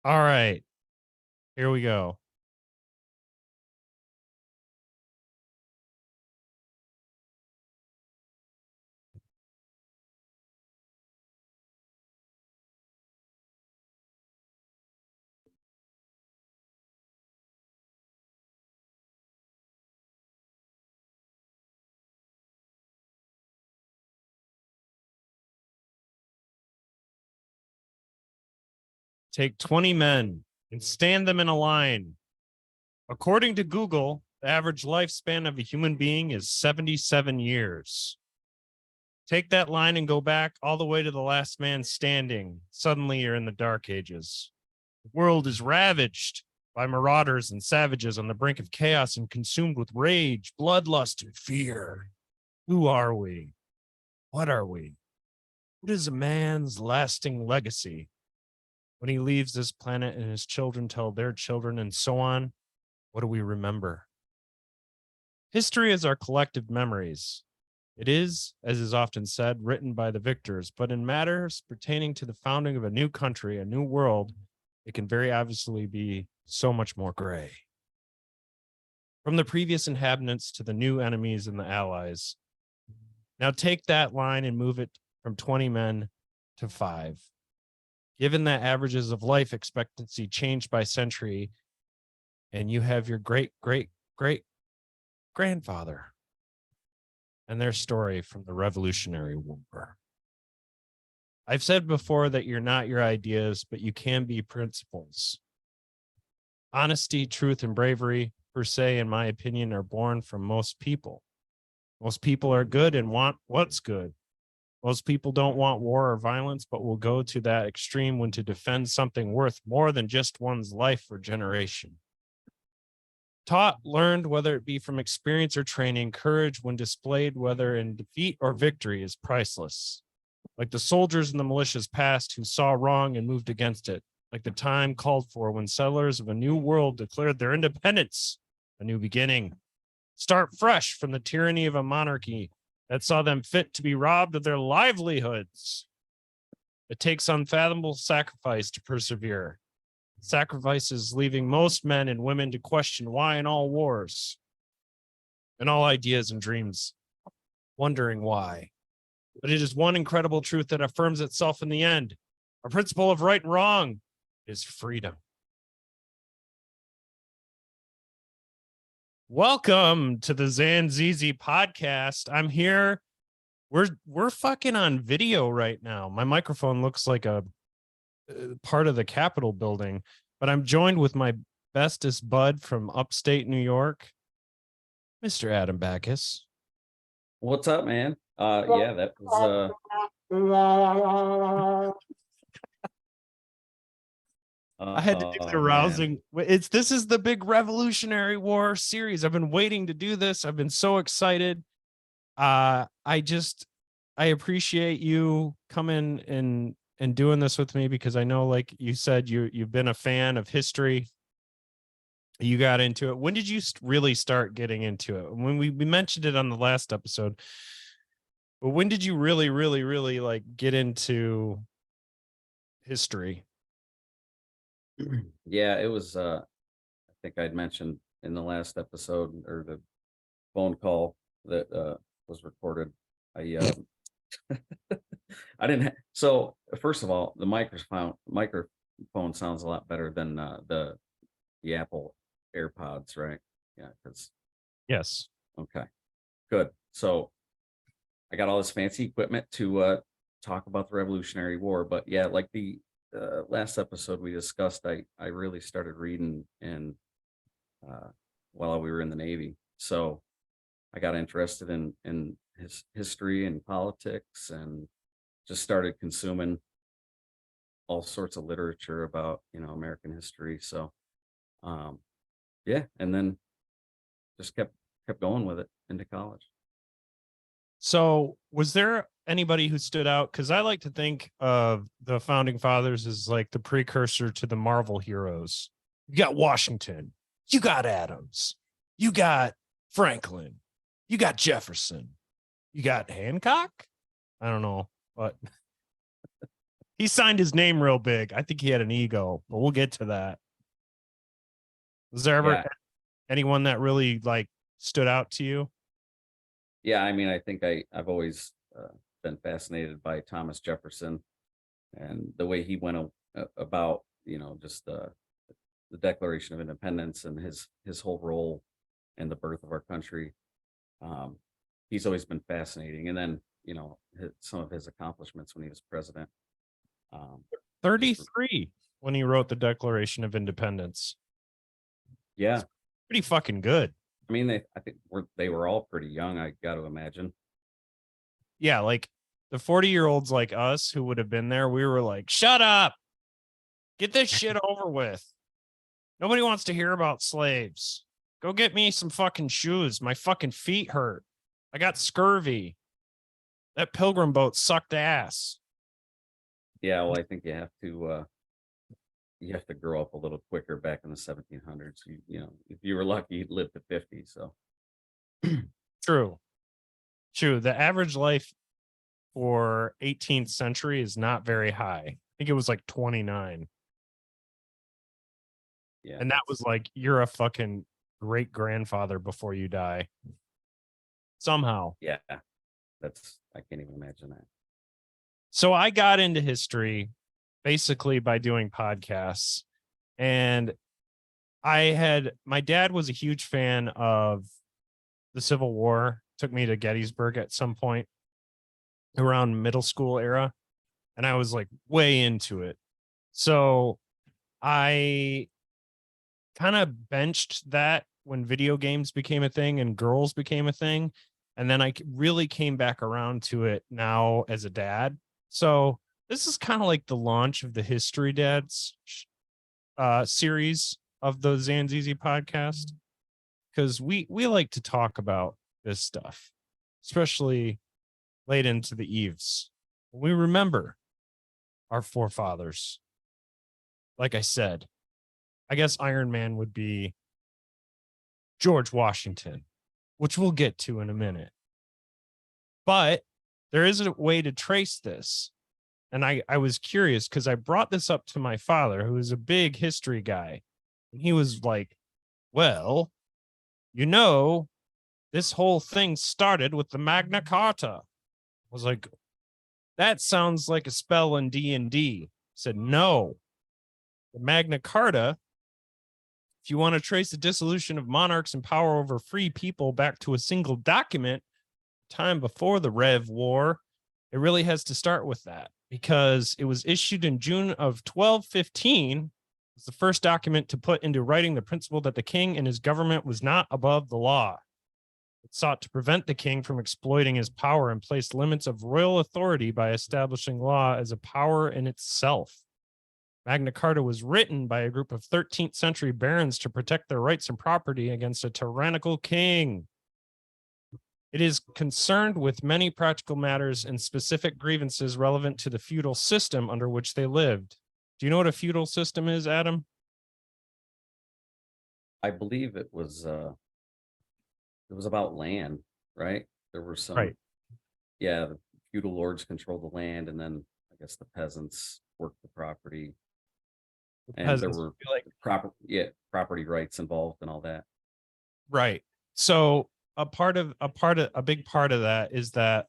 All right, here we go. Take 20 men and stand them in a line. According to Google, the average lifespan of a human being is 77 years. Take that line and go back all the way to the last man standing. Suddenly you're in the dark ages. The world is ravaged by marauders and savages on the brink of chaos and consumed with rage, bloodlust, and fear. Who are we? What are we? What is a man's lasting legacy? When he leaves this planet and his children tell their children and so on, what do we remember? History is our collective memories. It is, as is often said, written by the victors, but in matters pertaining to the founding of a new country, a new world, it can very obviously be so much more gray. From the previous inhabitants to the new enemies and the allies. Now take that line and move it from 20 men to 5. Given that averages of life expectancy changed by century, and you have your great grandfather and their story from the Revolutionary War. I've said before that you're not your ideas, but you can be principles. Honesty, truth, and bravery, per se, in my opinion, are born from most people. Most people are good and want what's good. Most people don't want war or violence, but will go to that extreme when to defend something worth more than just one's life or generation. Taught, learned, whether it be from experience or training, courage when displayed, whether in defeat or victory, is priceless. Like the soldiers in the militias past who saw wrong and moved against it, like the time called for when settlers of a new world declared their independence, a new beginning. Start fresh from the tyranny of a monarchy that saw them fit to be robbed of their livelihoods. It takes unfathomable sacrifice to persevere. Sacrifices leaving most men and women to question why in all wars and all ideas and dreams, wondering why. But it is one incredible truth that affirms itself in the end. Our principle of right and wrong is freedom. Welcome to the Zanzizi podcast. I'm here. We're fucking on video right now. My microphone looks like a part of the Capitol building, but I'm joined with my bestest bud from upstate New York, Mr. Adam Backus. What's up, man? Yeah, that was I had to do the rousing. This is the big Revolutionary War series. I've been waiting to do this. I've been so excited. I appreciate you coming and doing this with me because I know, like you said, you've been a fan of history. You got into it. When did you really start getting into it? When we mentioned it on the last episode, but when did you really like get into history? Yeah, it was I think I'd mentioned in the last episode or the phone call that was recorded. I I didn't so first of all, the microphone sounds a lot better than the Apple AirPods, right? Yeah, because Yes. okay, good. So I got all this fancy equipment to talk about the Revolutionary War, but yeah, like the last episode we discussed, I really started reading and while we were in the Navy, so I got interested in his history and politics, and just started consuming all sorts of literature about American history. So yeah, and then just kept going with it into college. So, was there anybody who stood out? Because I like to think of the founding fathers as like the precursor to the Marvel heroes. You got Washington, you got Adams, you got Franklin, you got Jefferson, you got Hancock. I don't know, but He signed his name real big. I think he had an ego, but we'll get to that. Was there ever Yeah. anyone that really like stood out to you? Yeah, I mean, I think I've always been fascinated by Thomas Jefferson and the way he went about, just the Declaration of Independence and his whole role in the birth of our country. Um, he's always been fascinating, and then some of his accomplishments when he was president. Um, just 33 when he wrote the Declaration of Independence. yeah, Pretty fucking good. I mean, I think they were all pretty young. I got to imagine. Yeah, like the 40-year-olds like us who would have been there, we were like, shut up. Get this shit over with. Nobody wants to hear about slaves. Go get me some fucking shoes. My fucking feet hurt. I got scurvy. That pilgrim boat sucked ass. Yeah, well, I think you have to grow up a little quicker back in the 1700s. If you were lucky, you'd live to 50. So True. True. The average life for 18th century is not very high. I think it was like 29. yeah, And that was like, you're a fucking great grandfather before you die. Somehow. yeah, I can't even imagine that. So I got into history basically by doing podcasts. And my dad was a huge fan of the Civil War, took me to Gettysburg at some point around middle school era. And I was like way into it. So I kind of benched that when video games became a thing and girls became a thing. And then I really came back around to it now as a dad. So this is kind of like the launch of the History Dads series of the Zanzizi podcast, because we like to talk about this stuff, especially late into the eves. We remember our forefathers. Like I said, I guess Iron Man would be George Washington, which we'll get to in a minute. But there is a way to trace this. And I was curious because I brought this up to my father, who is a big history guy. And he was like, well, this whole thing started with the Magna Carta. I was like, that sounds like a spell in D&D. I said, no. The Magna Carta, if you want to trace the dissolution of monarchs and power over free people back to a single document, time before the Rev War, it really has to start with that, because it was issued in June of 1215. It's the first document to put into writing the principle that the king and his government was not above the law. It sought to prevent the king from exploiting his power and placed limits of royal authority by establishing law as a power in itself. Magna Carta was written by a group of 13th century barons to protect their rights and property against a tyrannical king. It is concerned with many practical matters and specific grievances relevant to the feudal system under which they lived. Do you know what a feudal system is, Adam? I believe it was about land, right? There were some, yeah, the feudal lords controlled the land, and then I guess the peasants worked the property, and there were property rights involved and all that. Right. So a big part of that is that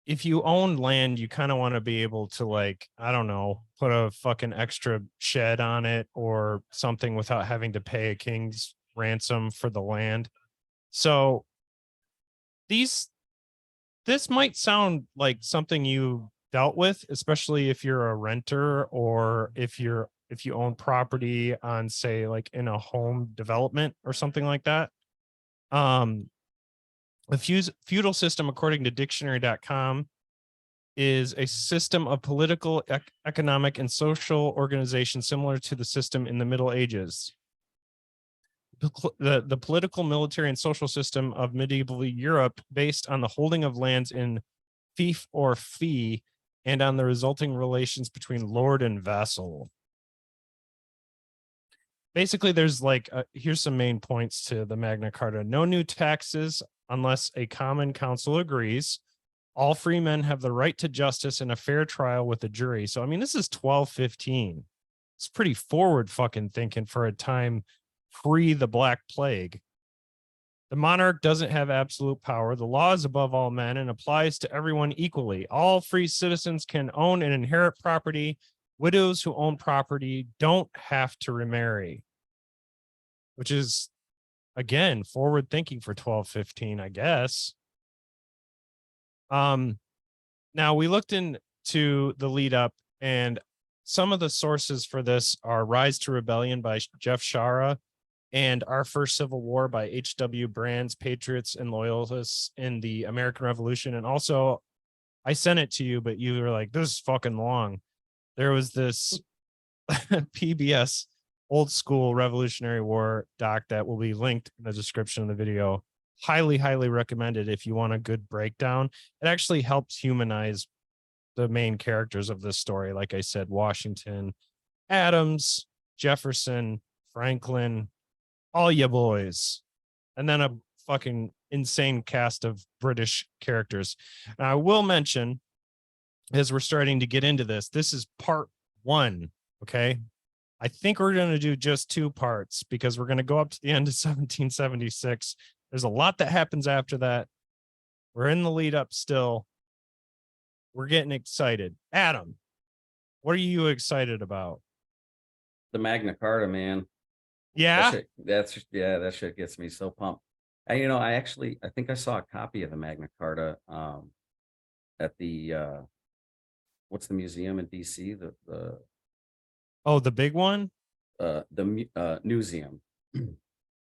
if you own land, you kind of want to be able to, like, I don't know, put a fucking extra shed on it or something without having to pay a king's ransom for the land. So this might sound like something you dealt with, especially if you're a renter or if you own property on, say, like in a home development or something like that. The feudal system, according to dictionary.com, is a system of political, economic, and organization similar to the system in the Middle Ages. The political, military, and social system of medieval Europe based on the holding of lands in fief or fee and on the resulting relations between lord and vassal. Basically, there's here's some main points to the Magna Carta. No new taxes unless a common council agrees. All free men have the right to justice and a fair trial with a jury. So, I mean, this is 1215. It's pretty forward fucking thinking for a time pre the Black Plague. The monarch doesn't have absolute power. The law is above all men and applies to everyone equally. All free citizens can own and inherit property. Widows who own property don't have to remarry, which is, again, forward thinking for 1215, I guess. Now we looked into the lead up, and some of the sources for this are Rise to Rebellion by Jeff Shara and Our First Civil War by H.W. Brands, Patriots and Loyalists in the American Revolution. And also, I sent it to you, but you were like, this is fucking long. There was this PBS old school Revolutionary War doc that will be linked in the description of the video. Highly, highly recommended if you want a good breakdown. It actually helps humanize the main characters of this story. Like I said, Washington, Adams, Jefferson, Franklin, all ya boys. And then a fucking insane cast of British characters. Now, I will mention, as we're starting to get into this, this is part 1. Okay. I think we're going to do just 2 parts because we're going to go up to the end of 1776. There's a lot that happens after that. We're in the lead up still. We're getting excited. Adam, what are you excited about? The Magna Carta, man. Yeah. That shit gets me so pumped. And I think I saw a copy of the Magna Carta at the what's the museum in DC? The big one? The museum.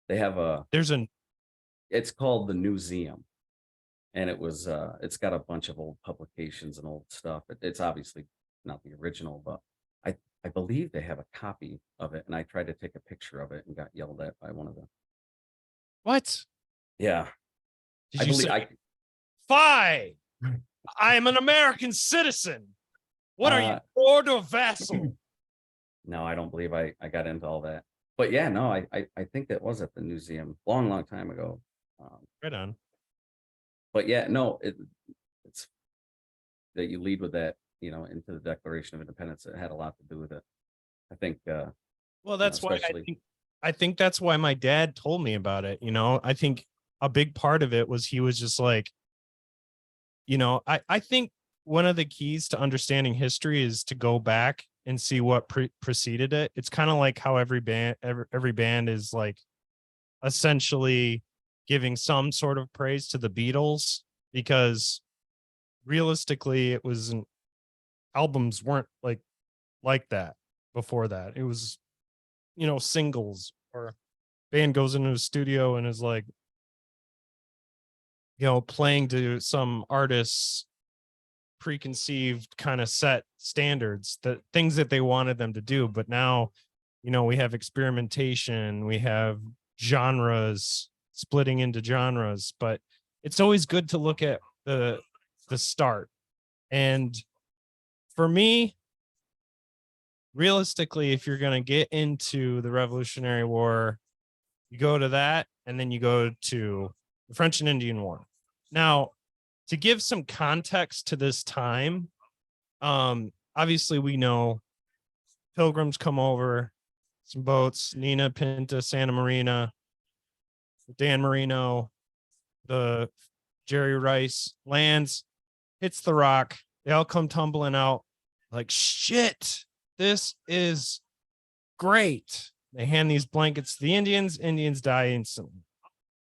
They have it's called the Newseum. And it's got a bunch of old publications and old stuff. It's obviously not the original, but I believe they have a copy of it. And I tried to take a picture of it and got yelled at by one of them. What? Yeah. Did you say, Fie! I am an American citizen. What are you, lord or vassal? No, I don't believe I got into all that. But yeah, no, I think that was at the museum long time ago. Right on. But yeah, no, it's that you lead with that, into the Declaration of Independence. It had a lot to do with it. I think. Well, that's why I think that's why my dad told me about it. I think a big part of it was he was just like, I think one of the keys to understanding history is to go back and see what preceded it. It's kind of like how every band is like essentially giving some sort of praise to the Beatles, because realistically albums weren't like that before that. It was, singles, or band goes into a studio and is like, playing to some artists preconceived kind of set standards, the things that they wanted them to do. But now, we have experimentation, we have genres, splitting into genres, but it's always good to look at the start. And for me, realistically, if you're going to get into the Revolutionary War, you go to that, and then you go to the French and Indian War. Now, to give some context to this time, obviously we know Pilgrims come over, some boats, Nina, Pinta, Santa Marina, Dan Marino, the Jerry Rice lands, hits the rock. They all come tumbling out like, shit, this is great. They hand these blankets to the Indians. Indians die instantly.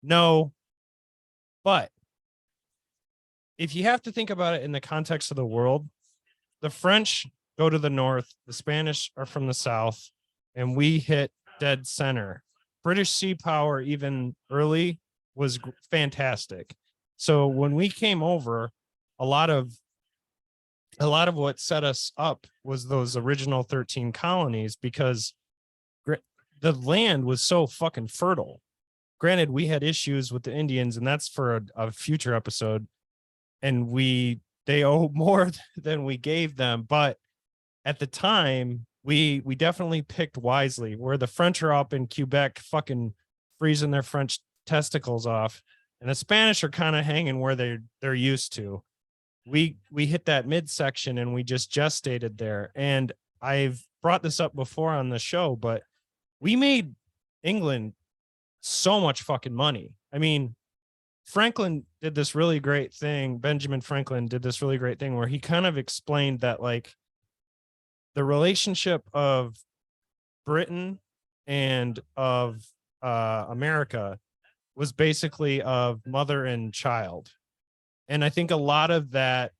No, but if you have to think about it in the context of the world, the French go to the north, the Spanish are from the south, and we hit dead center. British sea power, even early, was fantastic. So when we came over, a lot of what set us up was those original 13 colonies, because the land was so fucking fertile. Granted, we had issues with the Indians, and that's for a future episode. And they owe more than we gave them. But at the time, we definitely picked wisely. Where the French are up in Quebec fucking freezing their French testicles off, and the Spanish are kind of hanging where they're used to. we hit that midsection and we just gestated there. And I've brought this up before on the show, but we made England so much fucking money. I mean, Franklin did this really great thing. Benjamin Franklin did this really great thing where he kind of explained that like the relationship of Britain and of America was basically of mother and child. And I think a lot of that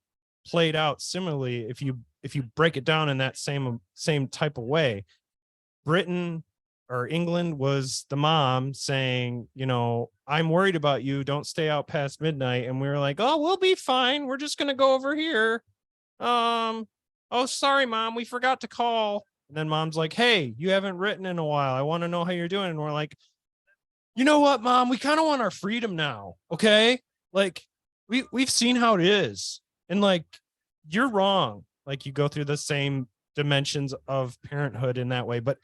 played out similarly if you break it down in that same type of way. Britain or England was the mom saying, you know, I'm worried about you. Don't stay out past midnight. And we were like, oh, we'll be fine. We're just gonna go over here. Oh, sorry, mom, we forgot to call. And then mom's like, hey, you haven't written in a while. I want to know how you're doing. And we're like, you know what, mom? We kind of want our freedom now. Okay. Like we've seen how it is. And like, you're wrong. Like you go through the same dimensions of parenthood in that way. But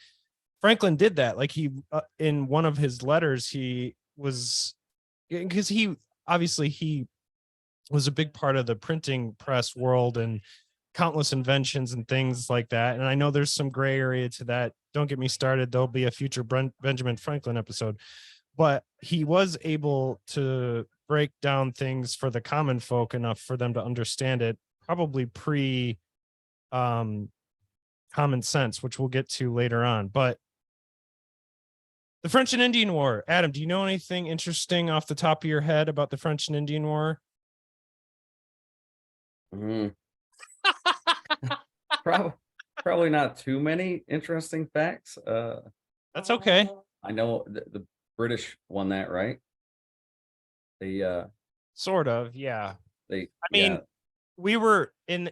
Franklin did that. Like he, in one of his letters, he was, because he was a big part of the printing press world and countless inventions and things like that. And I know there's some gray area to that. Don't get me started. There'll be a future Benjamin Franklin episode, but he was able to break down things for the common folk enough for them to understand it, probably pre common sense, which we'll get to later on. But the French and Indian War, Adam, do you know anything interesting off the top of your head about the French and Indian War? Probably not too many interesting facts. That's okay. I know the British won that, right? They sort of, yeah. I mean, we were in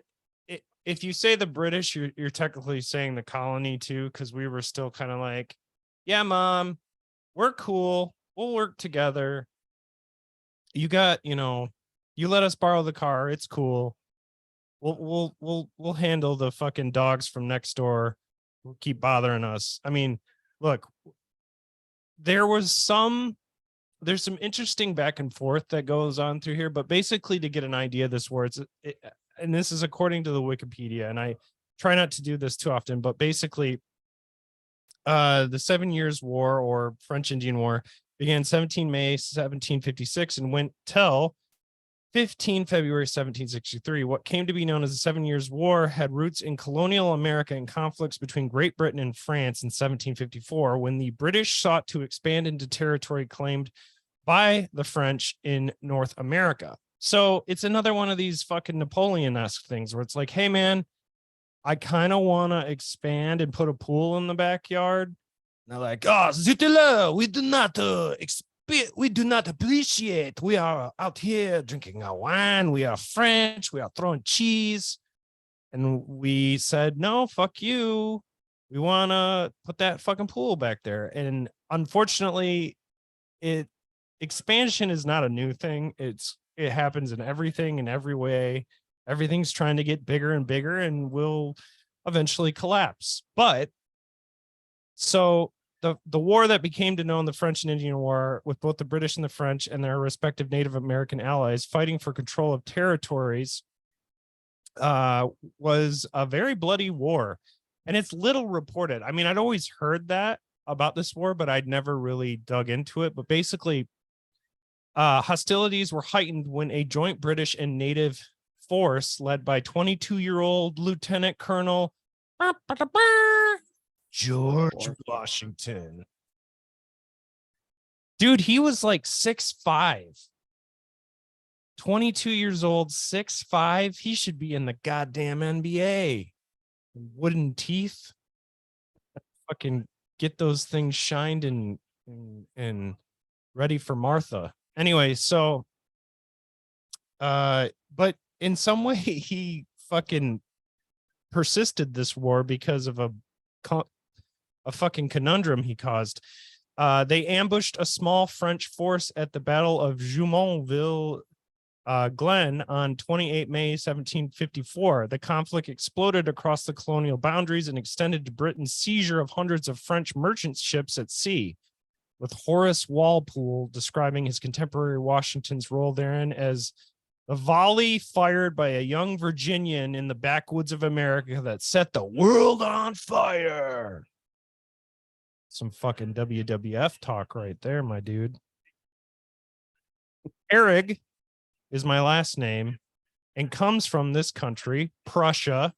it, if you say the British, you're technically saying the colony too, because we were still kind of like, yeah, mom, we're cool. We'll work together. You got, you know, you let us borrow the car. It's cool. We'll handle the fucking dogs from next door who keep bothering us. I mean, look, there's some interesting back and forth that goes on through here, but basically to get an idea of this war, and this is according to the Wikipedia, and I try not to do this too often, but basically the 7 Years' War or French Indian War began 17 May 1756 and went till 15 February 1763. What came to be known as the 7 Years' War had roots in colonial America and conflicts between Great Britain and France in 1754, when the British sought to expand into territory claimed by the French in North America. So it's another one of these fucking Napoleon-esque things where it's like, hey, man, I kind of want to expand and put a pool in the backyard. And they're like, oh, zut-là, we do not appreciate. We are out here drinking our wine. We are French. We are throwing cheese. And we said, no, fuck you. We want to put that fucking pool back there. And unfortunately, expansion is not a new thing. It happens in everything in every way. Everything's trying to get bigger and bigger and will eventually collapse. But so the war that became to known the French and Indian War, with both the British and the French and their respective Native American allies fighting for control of territories, was a very bloody war. And it's little reported. I mean, I'd always heard that about this war, but I'd never really dug into it. But basically, hostilities were heightened when a joint British and Native force led by 22-year-old Lieutenant Colonel George Washington. Dude, he was like 6'5". 22 years old, 6'5". He should be in the goddamn NBA. Wooden teeth. Fucking get those things shined and ready for Martha. Anyway, so but in some way he fucking persisted this war because of a fucking conundrum he caused. They ambushed a small French force at the Battle of Jumonville Glen on 28 May 1754. The conflict exploded across the colonial boundaries and extended to Britain's seizure of hundreds of French merchant ships at sea, with Horace Walpole describing his contemporary Washington's role therein as The volley fired by a young Virginian in the backwoods of America that set the world on fire. Some fucking WWF talk right there, my dude. Erig is my last name and comes from this country, Prussia.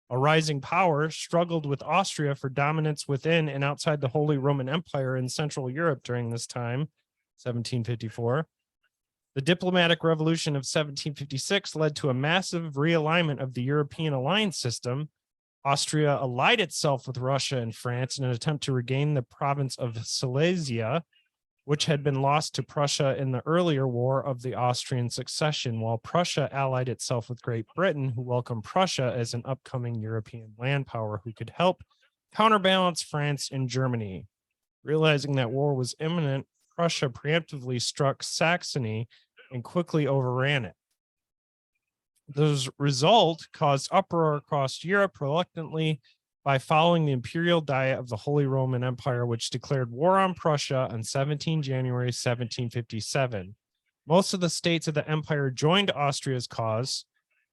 A rising power, struggled with Austria for dominance within and outside the Holy Roman Empire in Central Europe during this time, 1754. The diplomatic revolution of 1756 led to a massive realignment of the European alliance system. Austria allied itself with Russia and France in an attempt to regain the province of Silesia, which had been lost to Prussia in the earlier War of the Austrian Succession, while Prussia allied itself with Great Britain, who welcomed Prussia as an upcoming European land power who could help counterbalance France and Germany. Realizing that war was imminent, Prussia preemptively struck Saxony and quickly overran it. The result caused uproar across Europe reluctantly by following the imperial diet of the Holy Roman Empire, which declared war on Prussia on 17 January 1757. Most of the states of the empire joined Austria's cause.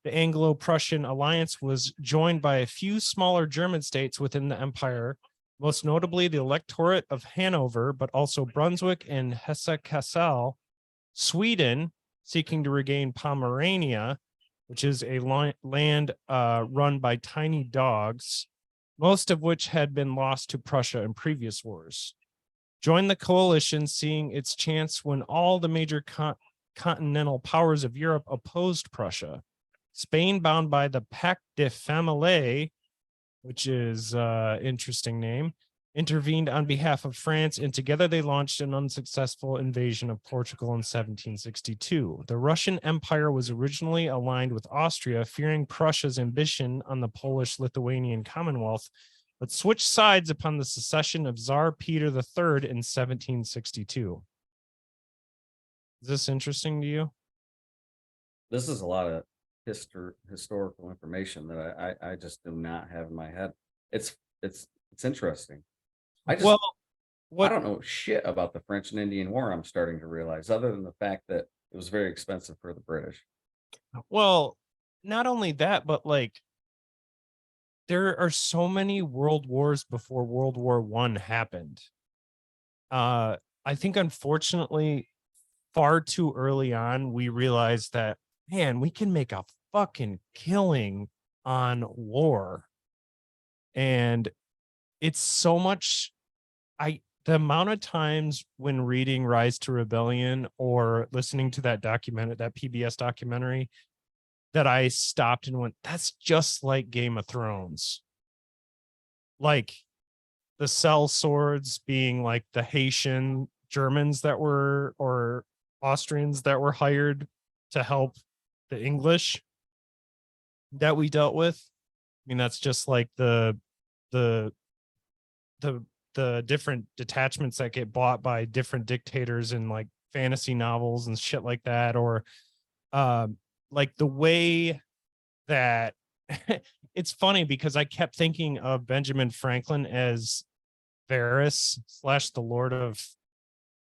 The Anglo-Prussian alliance was joined by a few smaller German states within the empire, most notably the Electorate of Hanover, but also Brunswick and Hesse-Kassel. Sweden, seeking to regain Pomerania, which is a land run by tiny dogs, most of which had been lost to Prussia in previous wars, joined the coalition, seeing its chance when all the major continental powers of Europe opposed Prussia. Spain, bound by the Pacte de Famille, which is an interesting name, intervened on behalf of France, and together they launched an unsuccessful invasion of Portugal in 1762. The Russian Empire was originally aligned with Austria, fearing Prussia's ambition on the Polish-Lithuanian Commonwealth, but switched sides upon the secession of Tsar Peter III in 1762. Is this interesting to you? This is a lot of historical information that I just do not have in my head. It's interesting. I don't know shit about the French and Indian War. I'm starting to realize, other than the fact that it was very expensive for the British. Well, not only that, but like there are so many world wars before World War I happened. I think unfortunately, far too early on, we realized that, man, we can make a fucking killing on war. And it's so much. The amount of times when reading Rise to Rebellion or listening to that PBS documentary, that I stopped and went, that's just like Game of Thrones. Like the cell swords being like the Haitian Germans that were, or Austrians that were hired to help the English that we dealt with. I mean, that's just like the different detachments that get bought by different dictators in like fantasy novels and shit like that, or like the way that it's funny because I kept thinking of Benjamin Franklin as Varys / the Lord of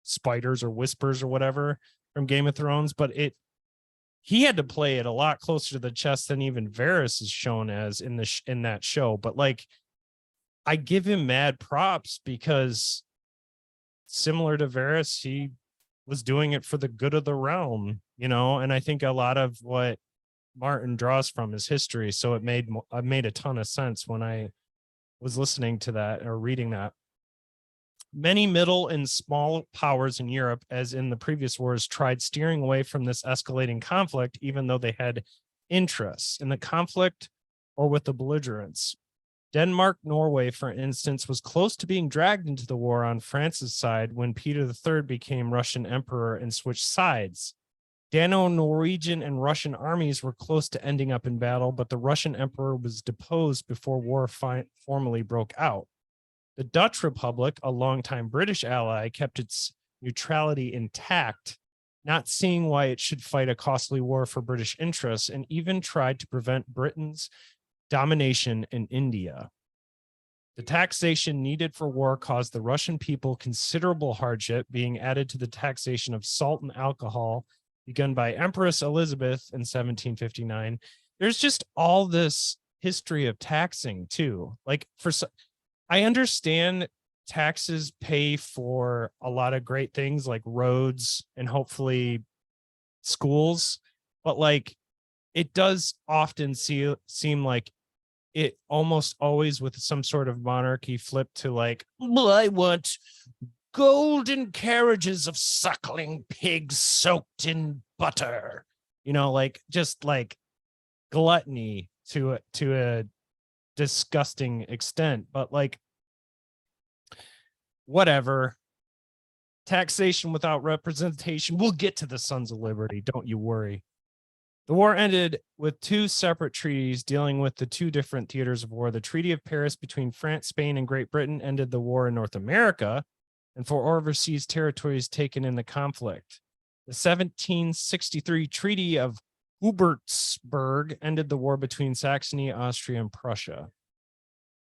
Spiders or Whispers or whatever from Game of Thrones, but he had to play it a lot closer to the chest than even Varys is shown as in that show. But like, I give him mad props because similar to Varys, he was doing it for the good of the realm, and I think a lot of what Martin draws from his history. So it made a ton of sense when I was listening to that or reading that. Many middle and small powers in Europe, as in the previous wars, tried steering away from this escalating conflict, even though they had interests in the conflict or with the belligerents. Denmark, Norway, for instance, was close to being dragged into the war on France's side when Peter III became Russian emperor and switched sides. Dano-Norwegian and Russian armies were close to ending up in battle, but the Russian emperor was deposed before war formally broke out. The Dutch Republic, a longtime British ally, kept its neutrality intact, not seeing why it should fight a costly war for British interests, and even tried to prevent Britain's domination in India. The taxation needed for war caused the Russian people considerable hardship, being added to the taxation of salt and alcohol begun by Empress Elizabeth in 1759. There's just all this history of taxing too. Like I understand taxes pay for a lot of great things like roads and hopefully schools, but like it does often seem like it almost always with some sort of monarchy flip to like, well, I want golden carriages of suckling pigs soaked in butter, like just like gluttony to a disgusting extent. But like, whatever. Taxation without representation. We'll get to the Sons of Liberty. Don't you worry. The war ended with two separate treaties dealing with the two different theaters of war. The Treaty of Paris between France, Spain, and Great Britain ended the war in North America and for overseas territories taken in the conflict. The 1763 Treaty of Hubertsburg ended the war between Saxony, Austria, and Prussia.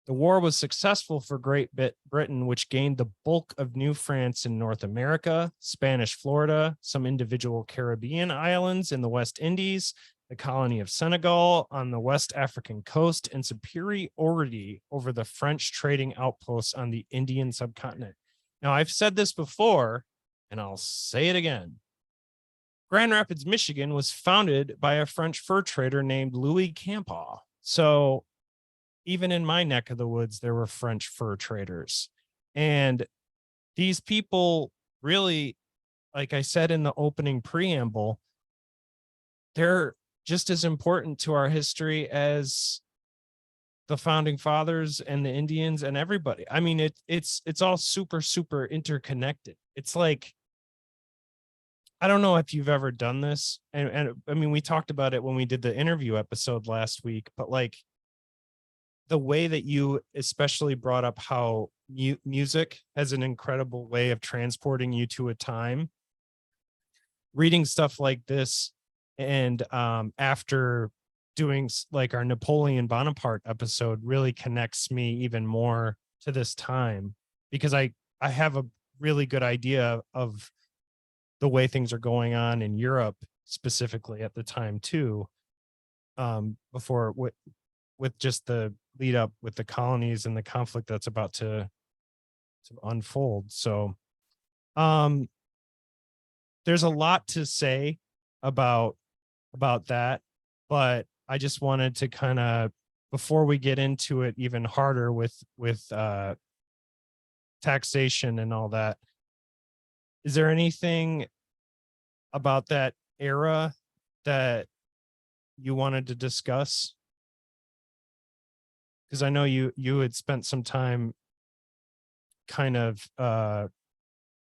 The war was successful for Great Britain, which gained the bulk of New France in North America, Spanish Florida, some individual Caribbean islands in the West Indies, the colony of Senegal on the West African coast, and superiority over the French trading outposts on the Indian subcontinent. Now, I've said this before, and I'll say it again. Grand Rapids, Michigan was founded by a French fur trader named Louis Campaw. So even in my neck of the woods, there were French fur traders. And these people really, like I said in the opening preamble, they're just as important to our history as the founding fathers and the Indians and everybody. I mean, it's all super, super interconnected. It's like, I don't know if you've ever done this. And I mean, we talked about it when we did the interview episode last week, but like, the way that you especially brought up how music has an incredible way of transporting you to a time. Reading stuff like this, and after doing like our Napoleon Bonaparte episode really connects me even more to this time, because I have a really good idea of the way things are going on in Europe specifically at the time too, before with just the lead up with the colonies and the conflict that's about to unfold. So there's a lot to say about that, but I just wanted to kind of, before we get into it even harder with taxation and all that, is there anything about that era that you wanted to discuss? Because I know you had spent some time kind of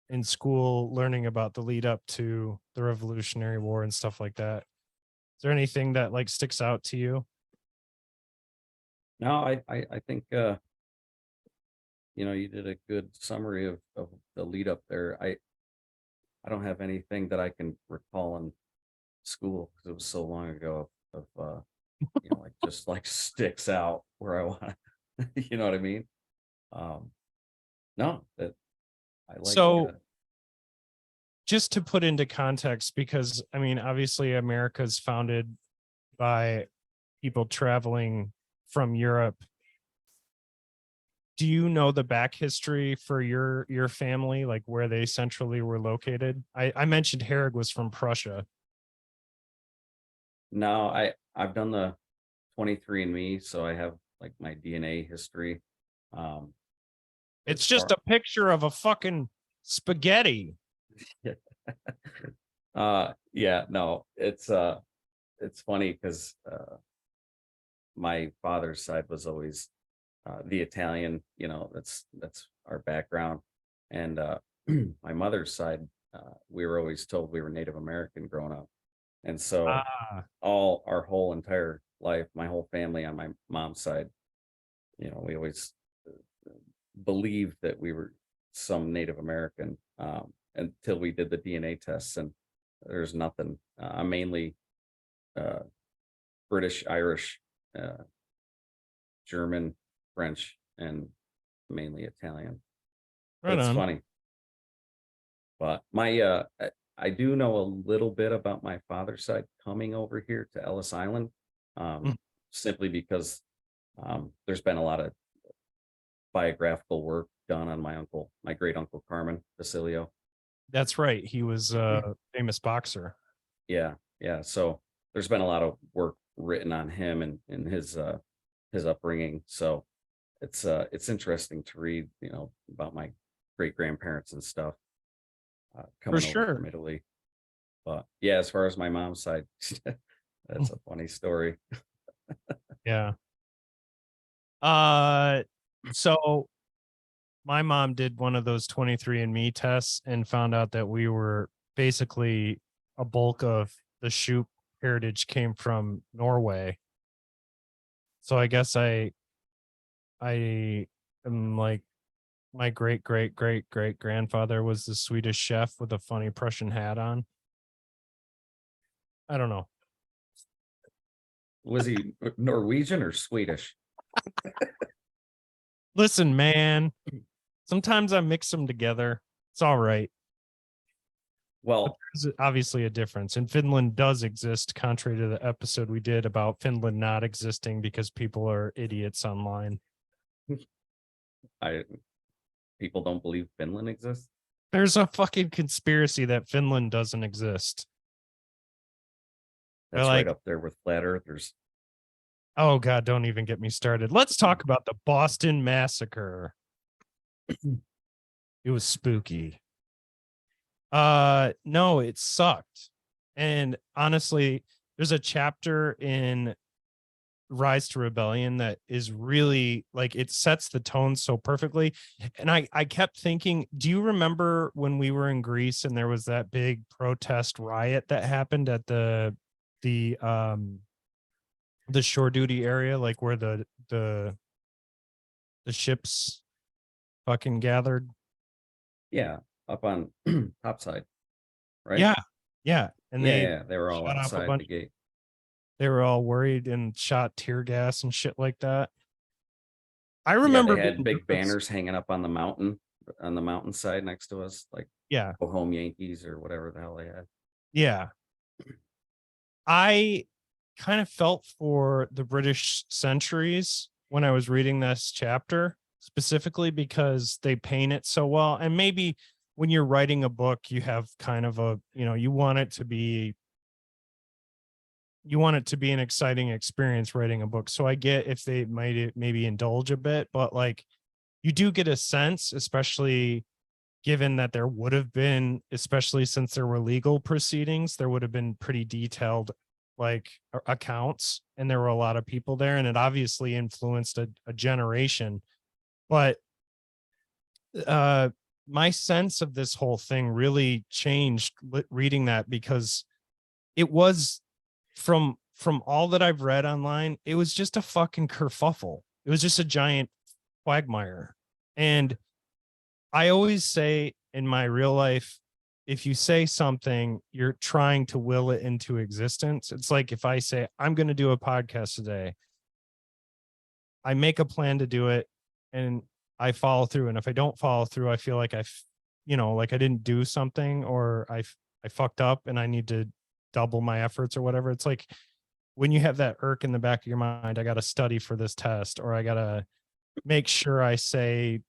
in school learning about the lead up to the Revolutionary War and stuff like that. Is there anything that like sticks out to you? No, I think you did a good summary of the lead up there. I don't have anything that I can recall in school because it was so long ago of like just like sticks out where I want to, you know what I mean? No, that I like. So just to put into context, because I mean, obviously America's founded by people traveling from Europe. Do you know the back history for your family, like where they centrally were located? I mentioned Herrig was from Prussia. No, I've done the 23andMe, so I have like my DNA history. It's as just far- a picture of a fucking spaghetti. yeah, no, it's funny because my father's side was always the Italian, that's our background. And my mother's side, we were always told we were Native American growing up. And so Ah, our whole entire life, my whole family on my mom's side, we always believed that we were some Native American until we did the DNA tests, and there's nothing. I'm mainly British, Irish, German, French, and mainly Italian. But right it's on. funny. But my I do know a little bit about my father's side coming over here to Ellis Island, Mm. simply because there's been a lot of biographical work done on my great uncle Carmen Basilio. That's right. He was a famous boxer. Yeah, yeah. So there's been a lot of work written on him and his upbringing. So it's interesting to read, about my great grandparents and stuff For coming over sure. from Italy. But yeah, as far as my mom's side, that's a funny story. Yeah. So my mom did one of those 23andMe tests and found out that we were basically a bulk of the Shoop heritage came from Norway. So I guess I am like my great great great great grandfather was the Swedish chef with a funny Prussian hat on. I don't know. Was he Norwegian or Swedish? Listen, man, sometimes I mix them together. It's all right. But Well, there's obviously a difference. And Finland does exist, contrary to the episode we did about Finland not existing because people are idiots online. I people don't believe Finland exists. There's a fucking conspiracy that Finland doesn't exist. They're That's right like, up there with flat earthers. oh God, don't even get me started. Let's talk about the Boston Massacre. It was spooky. No, it sucked. And honestly, there's a chapter in Rise to Rebellion that is really like it sets the tone so perfectly. And I kept thinking, do you remember when we were in Greece and there was that big protest riot that happened at the shore duty area, like where the ships fucking gathered? Yeah, up on topside, right? Yeah. Yeah. And Yeah, they yeah, they were all shot off a outside bunch. the gate. They were all worried and shot tear gas and shit like that. I Yeah, they remember had being big nervous. banners hanging up on the mountainside next to us, like Yeah. "Go home Yankees" or whatever the hell they had. Yeah. I kind of felt for the British centuries when I was reading this chapter, specifically because they paint it so well. And maybe when you're writing a book, you have kind of a, you want it to be an exciting experience writing a book. So I get if they might maybe indulge a bit, but like you do get a sense, especially given that there would have been, especially since there were legal proceedings, there would have been pretty detailed like accounts, and there were a lot of people there, and it obviously influenced a generation. But uh my sense of this whole thing really changed reading that, because it was from all that I've read online, it was just a fucking kerfuffle. It was just a giant quagmire. And I always say in my real life, if you say something, you're trying to will it into existence. It's like if I say, I'm going to do a podcast today, I make a plan to do it and I follow through. And if I don't follow through, I feel like like I didn't do something, or I fucked up and I need to double my efforts or whatever. It's like when you have that irk in the back of your mind, I got to study for this test, or I got to make sure I say,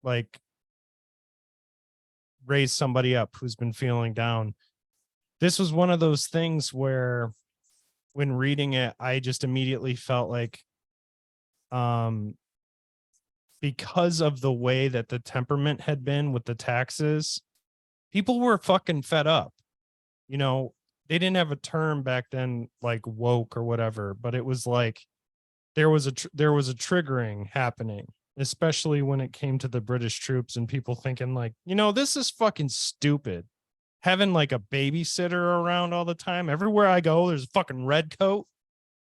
like, raise somebody up who's been feeling down. This was one of those things where when reading it, I just immediately felt like, because of the way that the temperament had been with the taxes, people were fucking fed up. You know, they didn't have a term back then like woke or whatever, but it was like there was a triggering happening, especially when it came to the British troops and people thinking like, this is fucking stupid. Having like a babysitter around all the time. Everywhere I go, there's a fucking red coat.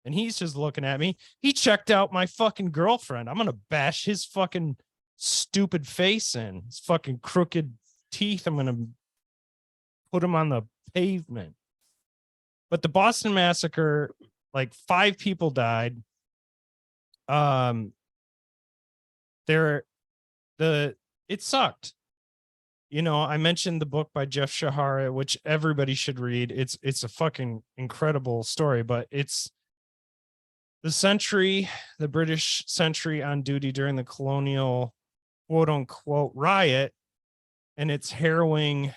And he's just looking at me. He checked out my fucking girlfriend. I'm gonna bash his fucking stupid face in. His fucking crooked teeth. I'm gonna put him on the pavement. But the Boston Massacre, like 5 people died. There, it sucked. you know, I mentioned the book by Jeff Shahara, which everybody should read. It's a fucking incredible story, but it's the sentry, the British sentry on duty during the colonial quote unquote riot, and its harrowing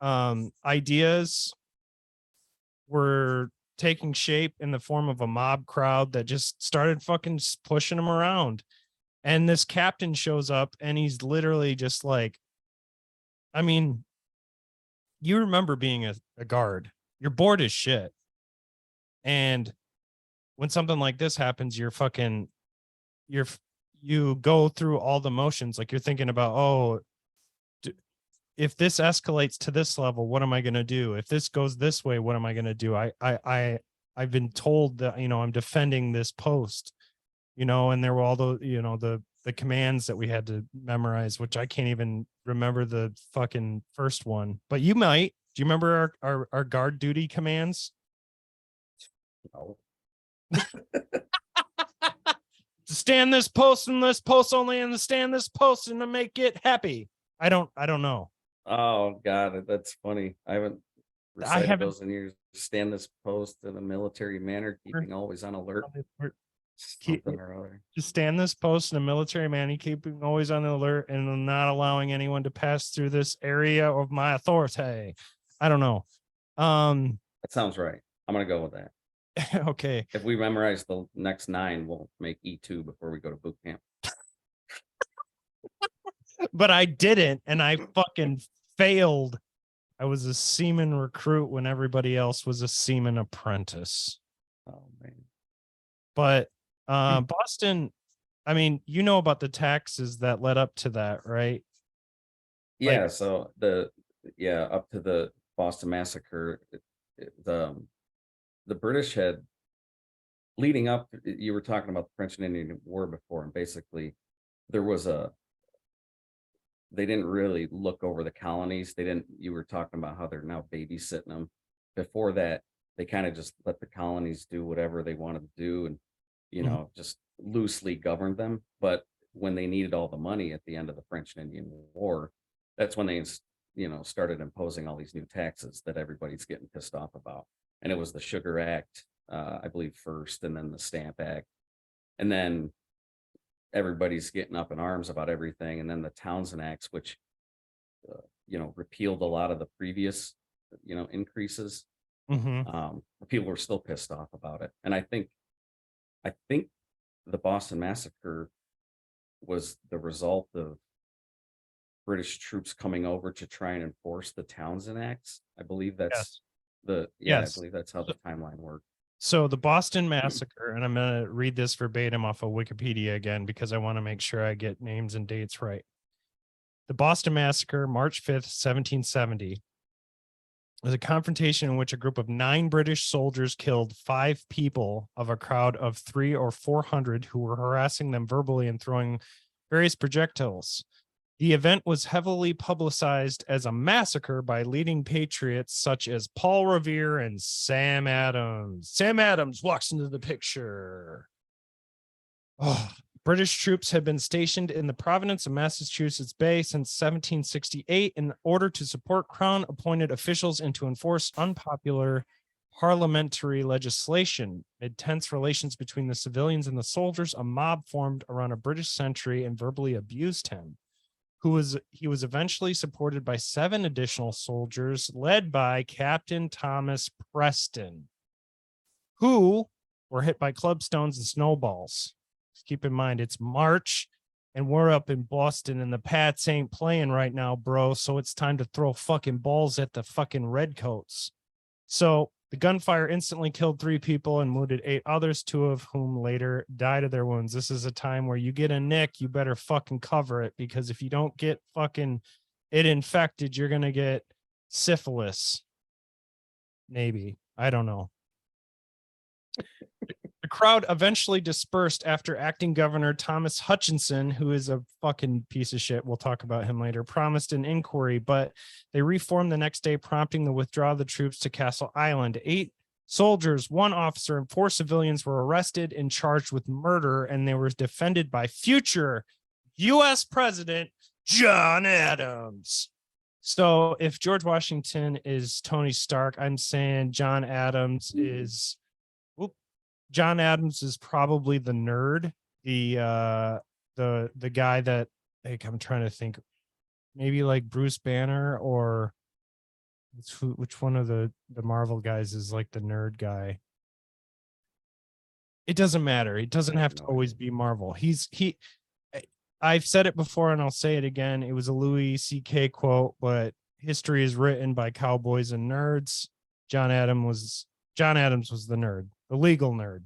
ideas were taking shape in the form of a mob crowd that just started fucking pushing them around. And this captain shows up and he's literally just like, I mean, you remember being a guard, you're bored as shit. And when something like this happens, you go through all the motions. Like you're thinking about, oh, if this escalates to this level, what am I going to do? If this goes this way, what am I going to do? I've been told that, you know, I'm defending this post, you know, and there were all the, you know, the commands that we had to memorize, which I can't even remember the fucking first one, but you might. Do you remember our guard duty commands? No. To stand this post and this post only, and to stand this post and to make it happy. I don't know. Oh God, that's funny. I haven't recited those in years. Stand this post in a military manner, keeping always on alert. Something or other. Just stand this post in a military manner, keeping always on alert, and not allowing anyone to pass through this area of my authority. I don't know. That sounds right. I'm gonna go with that. Okay. If we memorize the next 9, we'll make E2 before we go to boot camp. But I didn't, and I fucking failed. I was a seaman recruit when everybody else was a seaman apprentice. Oh man. But Boston, I mean, you know about the taxes that led up to that, right? Yeah, Like, so up to the Boston Massacre, the British had, leading up, you were talking about the French and Indian War before, and basically there was they didn't really look over the colonies. You were talking about how they're now babysitting them. Before that, they kind of just let the colonies do whatever they wanted to do, and, you know, just loosely governed them. But when they needed all the money at the end of the French and Indian War, that's when they, you know, started imposing all these new taxes that everybody's getting pissed off about. And it was the Sugar Act, I believe, first, and then the Stamp Act. And then everybody's getting up in arms about everything. And then the Townshend Acts, which, you know, repealed a lot of the previous, you know, increases. People were still pissed off about it. And I think the Boston Massacre was the result of British troops coming over to try and enforce the Townshend Acts. I believe that's I believe that's how the timeline worked. So the Boston Massacre, and I'm going to read this verbatim off of Wikipedia again, because I want to make sure I get names and dates right. The Boston Massacre, March 5th, 1770, was a confrontation in which a group of 9 British soldiers killed 5 people of a crowd of 300 or 400 who were harassing them verbally and throwing various projectiles. The event was heavily publicized as a massacre by leading patriots such as Paul Revere and Sam Adams. Sam Adams walks into the picture. Oh, British troops had been stationed in the Providence of Massachusetts Bay since 1768 in order to support Crown-appointed officials and to enforce unpopular parliamentary legislation. Amid tense relations between the civilians and the soldiers, a mob formed around a British sentry and verbally abused him. He was eventually supported by 7 additional soldiers led by Captain Thomas Preston, who were hit by clubstones and snowballs. Just keep in mind, it's March and we're up in Boston and the Pats ain't playing right now, bro. So it's time to throw fucking balls at the fucking redcoats. So the gunfire instantly killed 3 people and wounded 8 others, 2 of whom later died of their wounds. This is a time where you get a nick, you better fucking cover it, because if you don't get fucking it infected, you're going to get syphilis. Maybe. I don't know. The crowd eventually dispersed after acting governor Thomas Hutchinson, who is a fucking piece of shit, we'll talk about him later, promised an inquiry, but they reformed the next day, prompting the withdrawal of the troops to Castle Island. 8 soldiers, 1 officer, and 4 civilians were arrested and charged with murder, and they were defended by future U.S. President John Adams. So if George Washington is Tony Stark, I'm saying John Adams is John Adams is probably the nerd, the guy that, like, I'm trying to think, maybe like Bruce Banner, or which one of the Marvel guys is like the nerd guy. It doesn't matter. It doesn't have to always be Marvel. I've said it before and I'll say it again. It was a Louis C.K. quote, but history is written by cowboys and nerds. John Adams was the nerd, the legal nerd,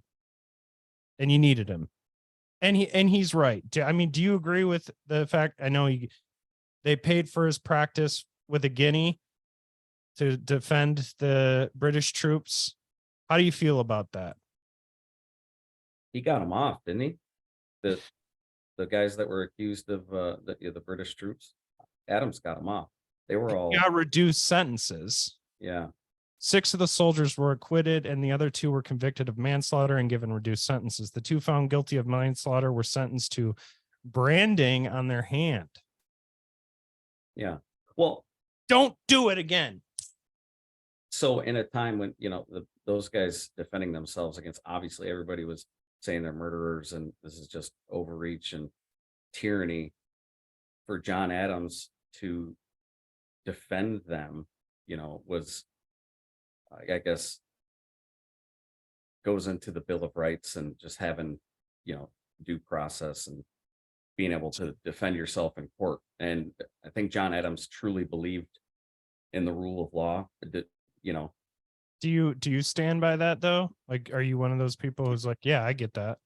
and you needed him. And he's right. I mean, do you agree with the fact? I know they paid for his practice with a guinea to defend the British troops. How do you feel about that? He got him off, didn't he? The guys that were accused of the British troops, Adams got them off. They were all got reduced sentences. Yeah. 6 of the soldiers were acquitted, and the other 2 were convicted of manslaughter and given reduced sentences. The 2 found guilty of manslaughter were sentenced to branding on their hand. Yeah. Well, don't do it again. So in a time when, those guys defending themselves against, obviously everybody was saying they're murderers and this is just overreach and tyranny, for John Adams to defend them, was, I guess, goes into the Bill of Rights and just having, due process and being able to defend yourself in court. And I think John Adams truly believed in the rule of law. Do you stand by that though? Like, are you one of those people who's like, yeah, I get that?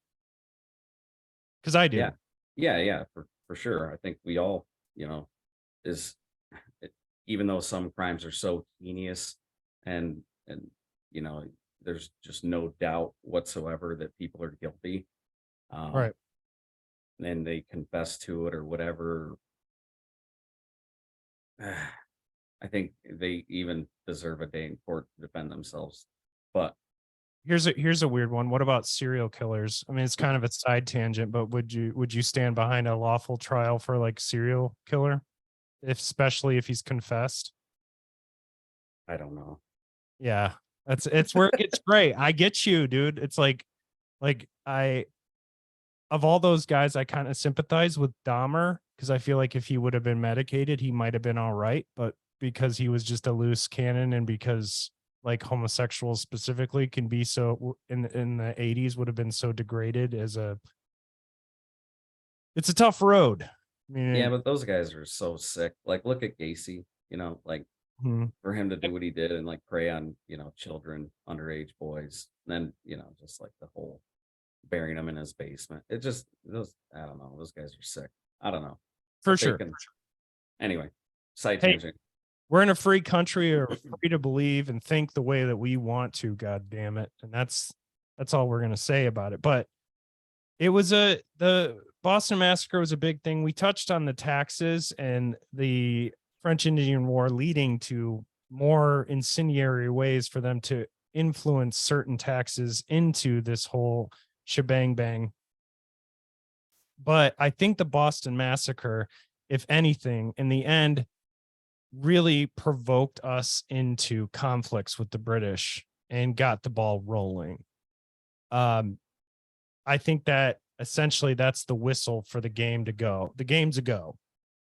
Because I do. Yeah, for sure. I think we all, even though some crimes are so heinous and there's just no doubt whatsoever that people are guilty, right? And they confess to it or whatever. I think they even deserve a day in court to defend themselves. But here's a weird one. What about serial killers? I mean, it's kind of a side tangent, but would you stand behind a lawful trial for like serial killer, especially if he's confessed? I don't know. Yeah, it's where it gets great. I get you, dude. It's like of all those guys, I kind of sympathize with Dahmer because I feel like if he would have been medicated, he might have been all right. But because he was just a loose cannon, and because like homosexuals specifically can be so in the 80s would have been so degraded it's a tough road. I mean, yeah, but those guys are so sick. Like, look at Gacy, for him to do what he did and like prey on, children, underage boys, and then, just like the whole burying them in his basement. I don't know. Those guys are sick. I don't know. For sure. Anyway, side tangent. We're in a free country, or free to believe and think the way that we want to, God damn it. And that's all we're going to say about it. But it was the Boston Massacre was a big thing. We touched on the taxes and the French Indian War leading to more incendiary ways for them to influence certain taxes into this whole shebang bang. But I think the Boston Massacre, if anything, in the end, really provoked us into conflicts with the British and got the ball rolling. I think that essentially that's the whistle for the game to go. The game's a go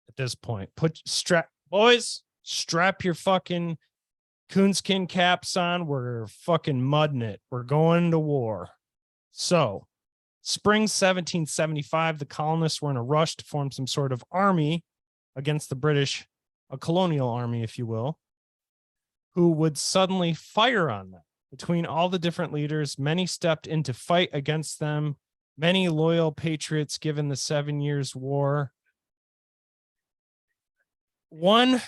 at this point. Strap your fucking coonskin caps on. We're fucking mudding it. We're going to war. So, spring 1775, the colonists were in a rush to form some sort of army against the British, a colonial army, if you will, who would suddenly fire on them. Between all the different leaders, many stepped in to fight against them. Many loyal patriots given the 7 Years' War. One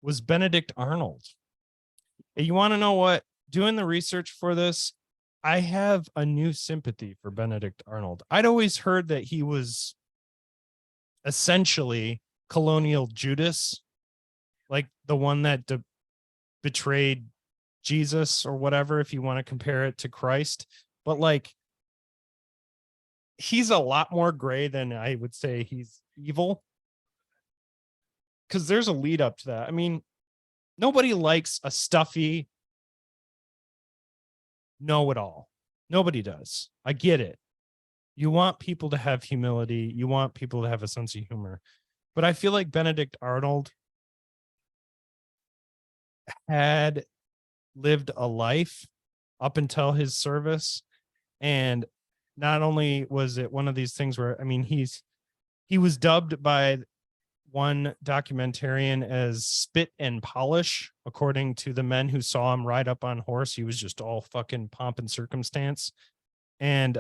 was Benedict Arnold. You want to know what? Doing the research for this, I have a new sympathy for Benedict Arnold. I'd always heard that he was essentially colonial Judas, like the one that betrayed Jesus or whatever, if you want to compare it to Christ. But like, he's a lot more gray than I would say he's evil. because there's a lead up to that. I mean, nobody likes a stuffy know-it-all. Nobody does. I get it. You want people to have humility. You want people to have a sense of humor. But I feel like Benedict Arnold had lived a life up until his service. And not only was it one of these things where, I mean, he was dubbed by one documentarian as spit and polish, according to the men who saw him ride up on horse. He was just all fucking pomp and circumstance and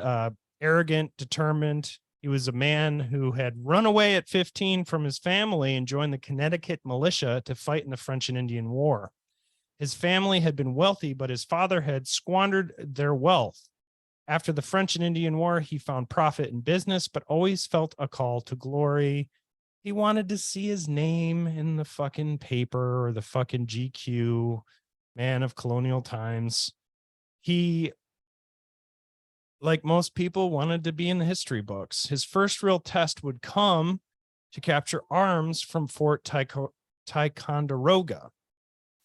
arrogant, determined. He was a man who had run away at 15 from his family and joined the Connecticut militia to fight in the French and Indian War. His family had been wealthy, but his father had squandered their wealth. After the French and Indian War, he found profit in business, but always felt a call to glory. He wanted to see his name in the fucking paper or the fucking GQ, man of colonial times. He, like most people, wanted to be in the history books. His first real test would come to capture arms from Fort Ticonderoga.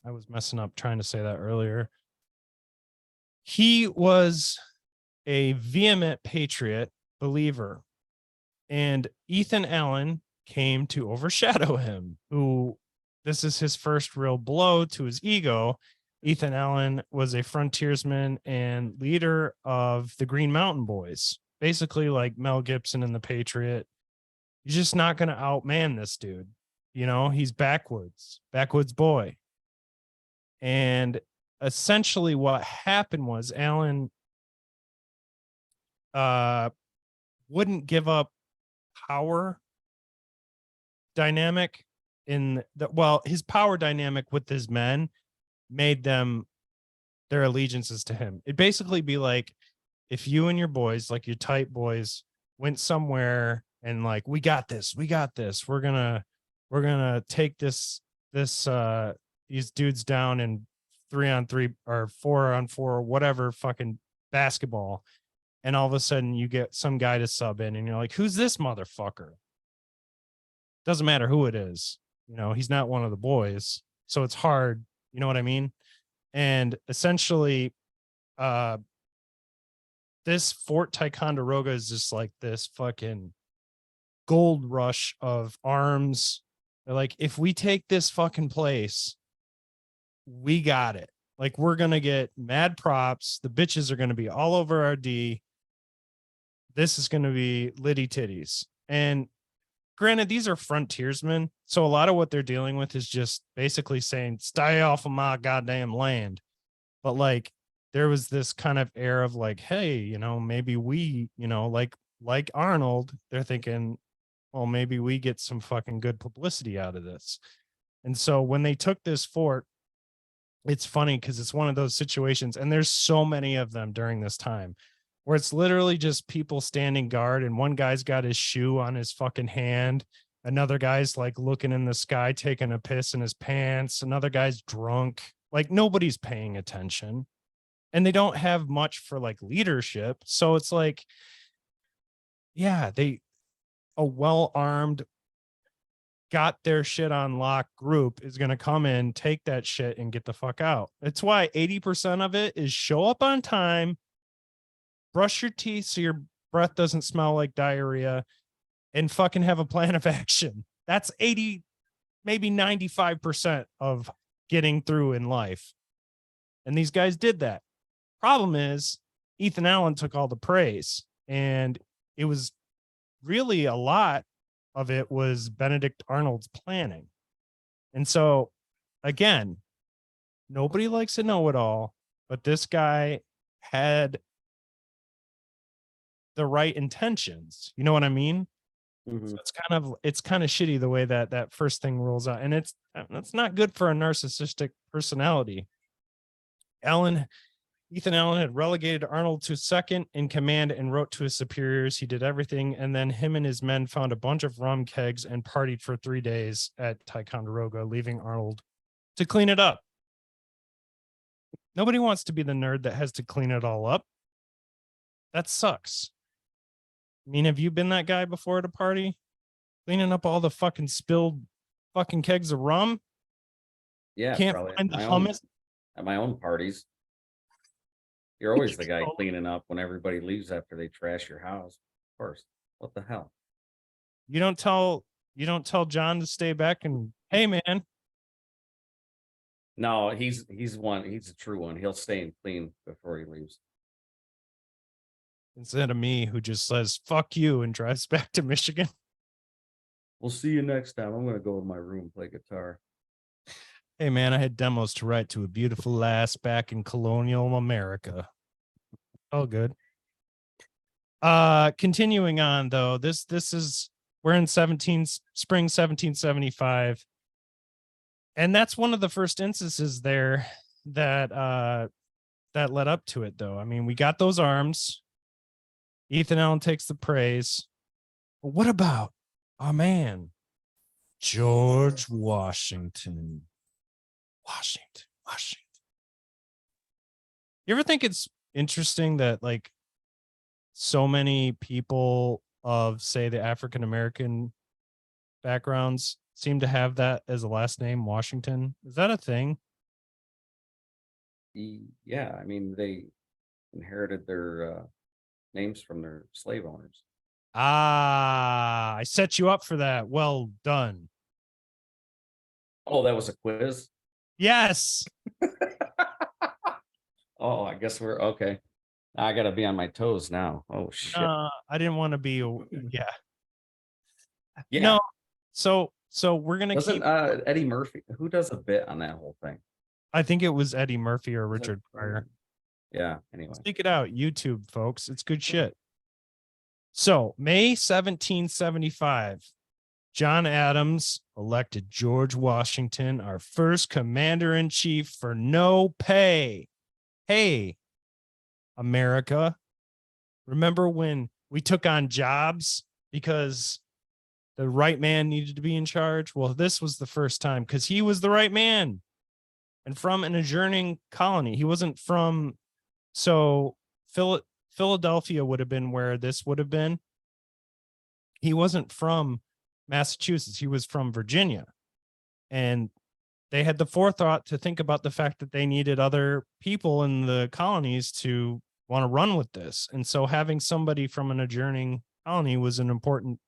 I was messing up trying to say that earlier. He was a vehement patriot believer, and Ethan Allen came to overshadow him, who this is his first real blow to his ego. Ethan Allen was a frontiersman and leader of the Green Mountain Boys, basically like Mel Gibson in The Patriot. You're just not going to outman this dude. You know, he's backwoods boy. And essentially what happened was Allen wouldn't give up power dynamic in the, well, his power dynamic with his men made them their allegiances to him. It'd basically be like if you and your boys, like your tight boys, went somewhere and like, we got this, we're gonna take these dudes down in 3-on-3 or 4-on-4 or whatever fucking basketball, and all of a sudden you get some guy to sub in and you're like, who's this motherfucker? Doesn't matter who it is, you know, he's not one of the boys, so it's hard, you know what I mean? And essentially this Fort Ticonderoga is just like this fucking gold rush of arms. They're like, if we take this fucking place, we got it. Like, we're gonna get mad props, the bitches are gonna be all over our D. This is gonna be litty titties. And granted, these are frontiersmen, so a lot of what they're dealing with is just basically saying, stay off of my goddamn land. But like, there was this kind of air of like, hey, you know, maybe we, you know, like Arnold, they're thinking, well, maybe we get some fucking good publicity out of this. And so when they took this fort, it's funny because it's one of those situations, and there's so many of them during this time, where it's literally just people standing guard, and one guy's got his shoe on his fucking hand. Another guy's like looking in the sky, taking a piss in his pants. Another guy's drunk. Like, nobody's paying attention, and they don't have much for like leadership. So it's like, yeah, a well-armed, got their shit on lock group is going to come in, take that shit and get the fuck out. That's why 80% of it is show up on time, brush your teeth so your breath doesn't smell like diarrhea, and fucking have a plan of action. That's 80, maybe 95% of getting through in life. And these guys did that. Problem is, Ethan Allen took all the praise, and it was really a lot of it was Benedict Arnold's planning. And so, again, nobody likes to know it all, but this guy had the right intentions. You know what I mean? Mhm. So it's kind of shitty the way that first thing rolls out, and that's not good for a narcissistic personality. Ethan Allen had relegated Arnold to second in command and wrote to his superiors. He did everything. And then him and his men found a bunch of rum kegs and partied for 3 days at Ticonderoga, leaving Arnold to clean it up. Nobody wants to be the nerd that has to clean it all up. That sucks. I mean, have you been that guy before at a party? Cleaning up all the fucking spilled fucking kegs of rum. Yeah, Can't probably find the hummus. at my own parties. You're always the guy cleaning up when everybody leaves after they trash your house. Of course. What the hell? You don't tell John to stay back and hey man, No, he's a true one. He'll stay and clean before he leaves. instead of me who just says fuck you and drives back to Michigan. We'll see you next time. I'm gonna go in my room and play guitar. Hey man, I had demos to write to a beautiful lass back in colonial America. All good. Continuing on though, this is we're in spring 1775. And that's one of the first instances there that that led up to it though. I mean, we got those arms. Ethan Allen takes the praise. But what about our man, George Washington? Washington. You ever think it's interesting that like so many people of say the African American backgrounds seem to have that as a last name, Washington? Is that a thing? Yeah, I mean they inherited their names from their slave owners. Ah, I set you up for that. Well done. Oh, that was a quiz. Yes. Oh, I guess we're okay. I gotta be on my toes now. Oh shit. I didn't want to be yeah. Yeah. No. So we're gonna Doesn't keep Eddie Murphy, who does a bit on that whole thing? I think it was Eddie Murphy or Was it- Richard Pryor. Yeah, anyway. Speak it out, YouTube, folks. It's good shit. So, May 1775, John Adams elected George Washington, our first commander in chief for no pay. Hey, America, remember when we took on jobs because the right man needed to be in charge? Well, this was the first time because he was the right man and from an adjourning colony. He wasn't from, so Philadelphia would have been where this would have been. He wasn't from Massachusetts. He was from Virginia. And they had the forethought to think about the fact that they needed other people in the colonies to want to run with this. And so having somebody from an adjourning colony was an important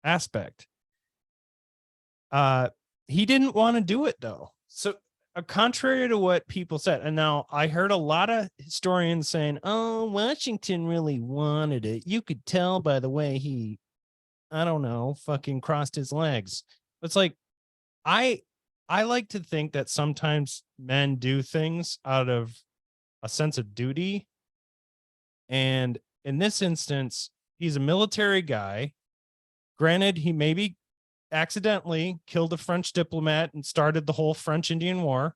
aspect. He didn't want to do it though. So contrary to what people said, and now I heard a lot of historians saying, oh, Washington really wanted it. You could tell by the way he, I don't know, fucking crossed his legs. It's like, I like to think that sometimes men do things out of a sense of duty. And in this instance, he's a military guy. Granted, he maybe accidentally killed a French diplomat and started the whole French-Indian War.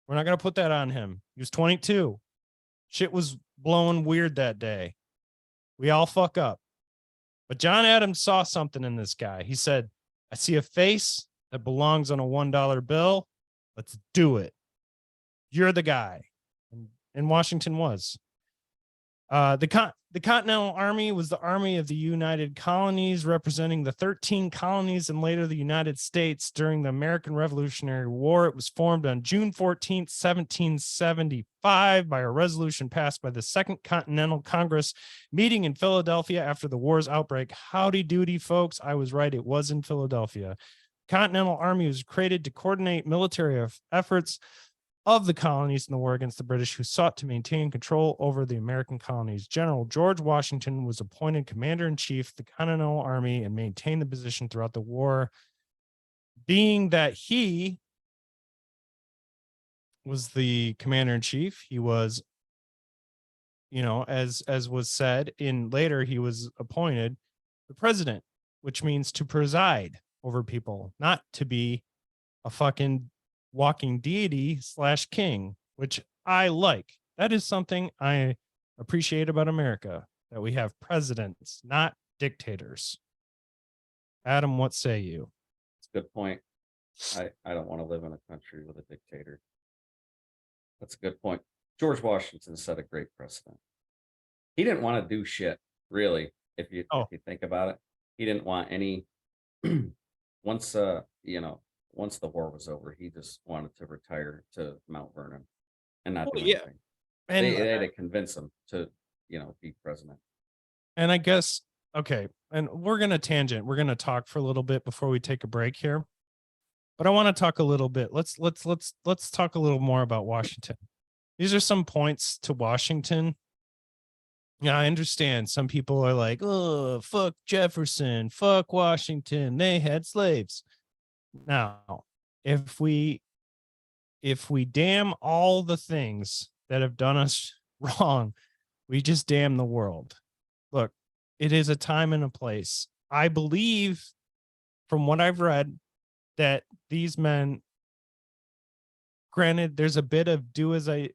We're not going to put that on him. He was 22. Shit was blowing weird that day. We all fuck up. But John Adams saw something in this guy. He said, I see a face that belongs on a $1 bill. Let's do it. You're the guy. And Washington was. The Continental Army was the army of the United Colonies, representing the 13 colonies and later the United States during the American Revolutionary War. It was formed on June 14th, 1775 by a resolution passed by the Second Continental Congress meeting in Philadelphia after the war's outbreak. Howdy doody, folks. I was right. It was in Philadelphia. Continental Army was created to coordinate military efforts of the colonies in the war against the British, who sought to maintain control over the American colonies. General George Washington was appointed commander-in-chief of the Continental Army and maintained the position throughout the war. Being that he was the commander-in-chief, he was, you know, as was said in later, he was appointed the president, which means to preside over people, not to be a fucking walking deity / king, which I like. That is something I appreciate about America, that we have presidents, not dictators. Adam, what say you? It's a good point. I don't want to live in a country with a dictator. That's a good point. George Washington set a great precedent. He didn't want to do shit, really, if you think about it. He didn't want any once once the war was over, he just wanted to retire to Mount Vernon and not Well, do yeah, anything. and They had to convince him to, be president. and I guess okay, and we're gonna tangent. We're gonna talk for a little bit before we take a break here. But I want to talk a little bit. Let's talk a little more about Washington. These are some points to Washington. Yeah, I understand. Some people are like, "Oh, fuck Jefferson, fuck Washington. They had slaves." Now, if we damn all the things that have done us wrong, we just damn the world. Look, it is a time and a place. I believe, from what I've read, that these men, granted, there's a bit of do as I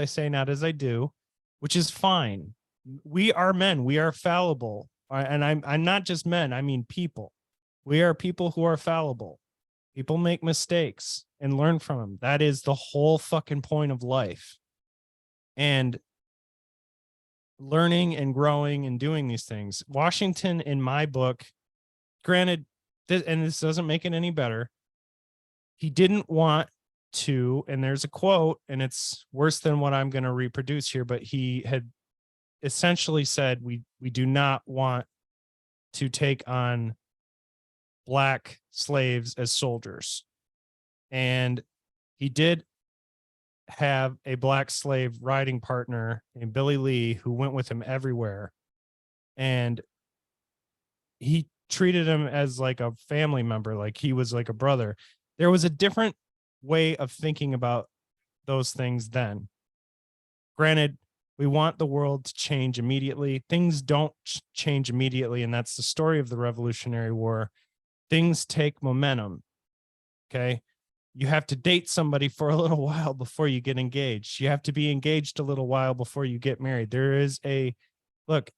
say, not as I do, which is fine. We are men, we are fallible. And I'm not just men, I mean people. We are people who are fallible. People make mistakes and learn from them. That is the whole fucking point of life. And learning and growing and doing these things. Washington, in my book, granted, and this doesn't make it any better, he didn't want to, and there's a quote, and it's worse than what I'm going to reproduce here, but he had essentially said, we do not want to take on black slaves as soldiers. And he did have a black slave riding partner named Billy Lee who went with him everywhere. And he treated him as like a family member, like he was like a brother. There was a different way of thinking about those things then. Granted, we want the world to change immediately. Things don't change immediately, and that's the story of the Revolutionary War. Things take momentum. Okay. You have to date somebody for a little while before you get engaged. You have to be engaged a little while before you get married. There is a look,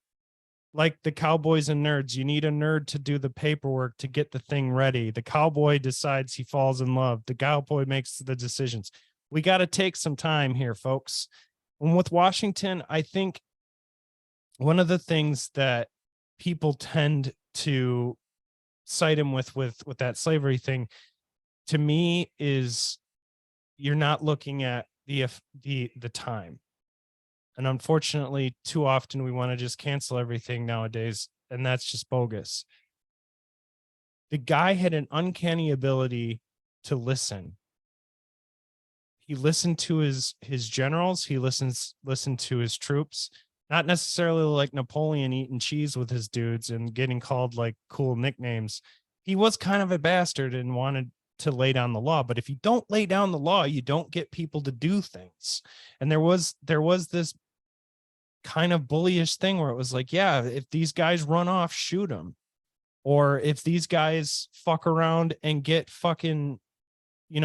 like the cowboys and nerds, you need a nerd to do the paperwork to get the thing ready. The cowboy decides he falls in love. The cowboy makes the decisions. We got to take some time here, folks. And with Washington, I think one of the things that people tend to cite him with that slavery thing, to me, is you're not looking at the time. And unfortunately, too often we want to just cancel everything nowadays, and that's just bogus. The guy had an uncanny ability to listen. He listened to his generals, he listened to his troops, not necessarily like Napoleon eating cheese with his dudes and getting called like cool nicknames. He was kind of a bastard and wanted to lay down the law, but if you don't lay down the law, you don't get people to do things. And there was this kind of bullyish thing where it was like, yeah, if these guys run off, shoot them. Or if these guys fuck around and get fucking,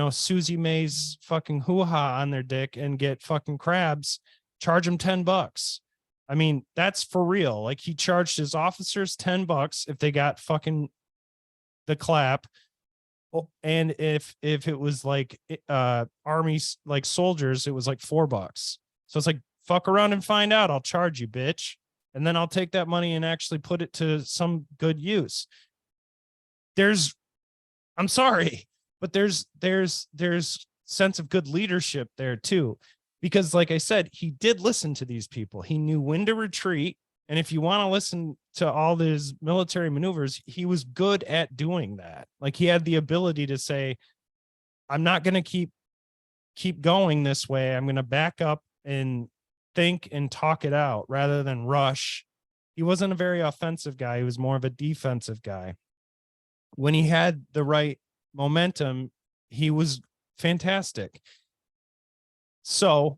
Susie May's fucking hoo-ha on their dick and get fucking crabs, charge them $10. I mean, that's for real. Like, he charged his officers $10 if they got fucking the clap. And if it was like army like soldiers, it was like $4. So it's like, fuck around and find out. I'll charge you, bitch. And then I'll take that money and actually put it to some good use. I'm sorry, but there's sense of good leadership there too. Because like I said, he did listen to these people. He knew when to retreat. And if you want to listen to all these military maneuvers, he was good at doing that. Like, he had the ability to say, I'm not going to keep going this way. I'm going to back up and think and talk it out rather than rush. He wasn't a very offensive guy. He was more of a defensive guy. When he had the right momentum, he was fantastic. So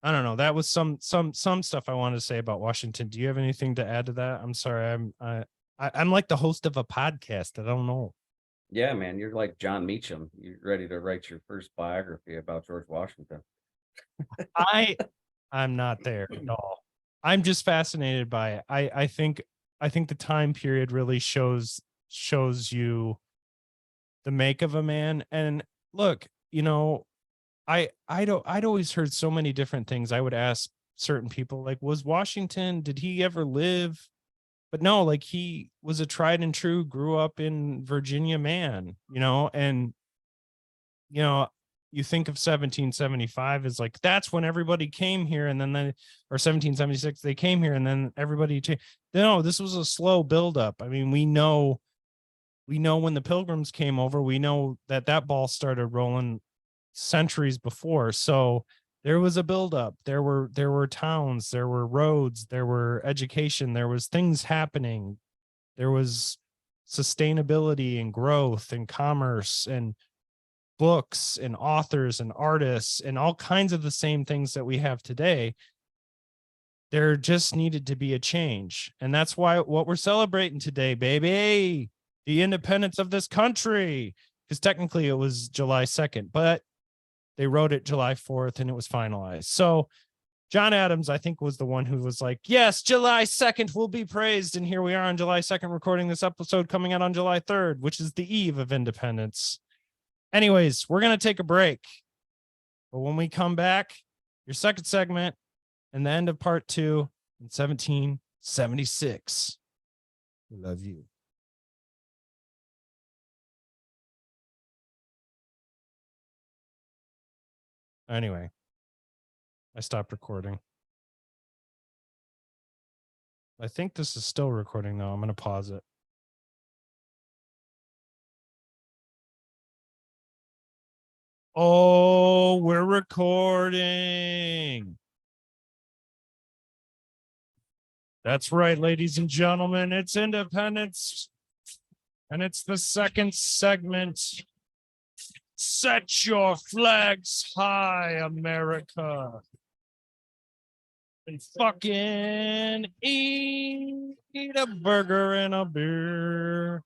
I don't know. That was some stuff I wanted to say about Washington. Do you have anything to add to that? I'm sorry. I'm like the host of a podcast. I don't know. Yeah, man, you're like John Meacham. You're ready to write your first biography about George Washington. I'm not there at all. I'm just fascinated by it. I think the time period really shows you the make of a man. And look, I'd always heard so many different things. I would ask certain people, like, was Washington, did he ever live? but no, like he was a tried and true, grew up in Virginia man, and you think of 1775 as like that's when everybody came here, and then or 1776 they came here, and then everybody changed. No, this was a slow buildup. I mean, we know when the Pilgrims came over, we know that ball started rolling centuries before. So there was a buildup. There were towns, there were roads, there were education, there was things happening. There was sustainability and growth and commerce and books and authors and artists and all kinds of the same things that we have today. There just needed to be a change. And that's why what we're celebrating today, baby, the independence of this country, because technically it was July 2nd, but they wrote it July 4th and it was finalized. So John Adams, I think, was the one who was like, yes, July 2nd will be praised. And here we are on July 2nd, recording this episode coming out on July 3rd, which is the eve of independence. Anyways, we're going to take a break. But when we come back, your second segment and the end of part 2 in 1776. We love you. Anyway, I stopped recording. I think this is still recording, though. I'm going to pause it. Oh, we're recording. That's right, ladies and gentlemen. It's Independence. And it's the second segment. Set your flags high, America. And fucking eat a burger and a beer.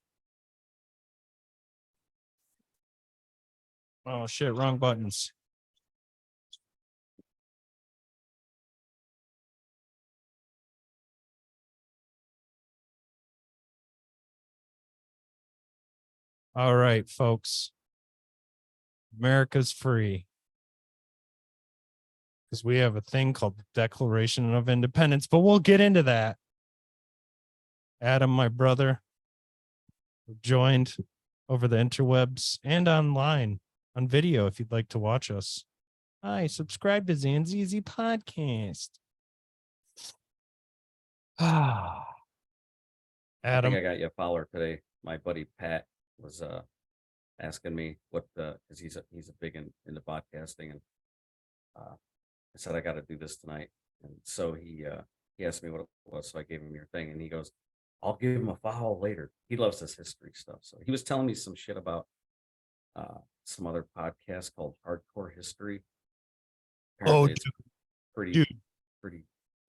Oh shit, wrong buttons. All right, folks. America's free. Because we have a thing called the Declaration of Independence, but we'll get into that. Adam, my brother, joined over the interwebs and online on video if you'd like to watch us. Hi, subscribe to Zanzizi Podcast. I Adam, think I got you a follower today. My buddy Pat was asking me what because he's a big into podcasting, and I said I got to do this tonight, and so he asked me what it was, so I gave him your thing, and he goes, I'll give him a follow later. He loves this history stuff, so he was telling me some shit about some other podcast called Hardcore History. Apparently it's pretty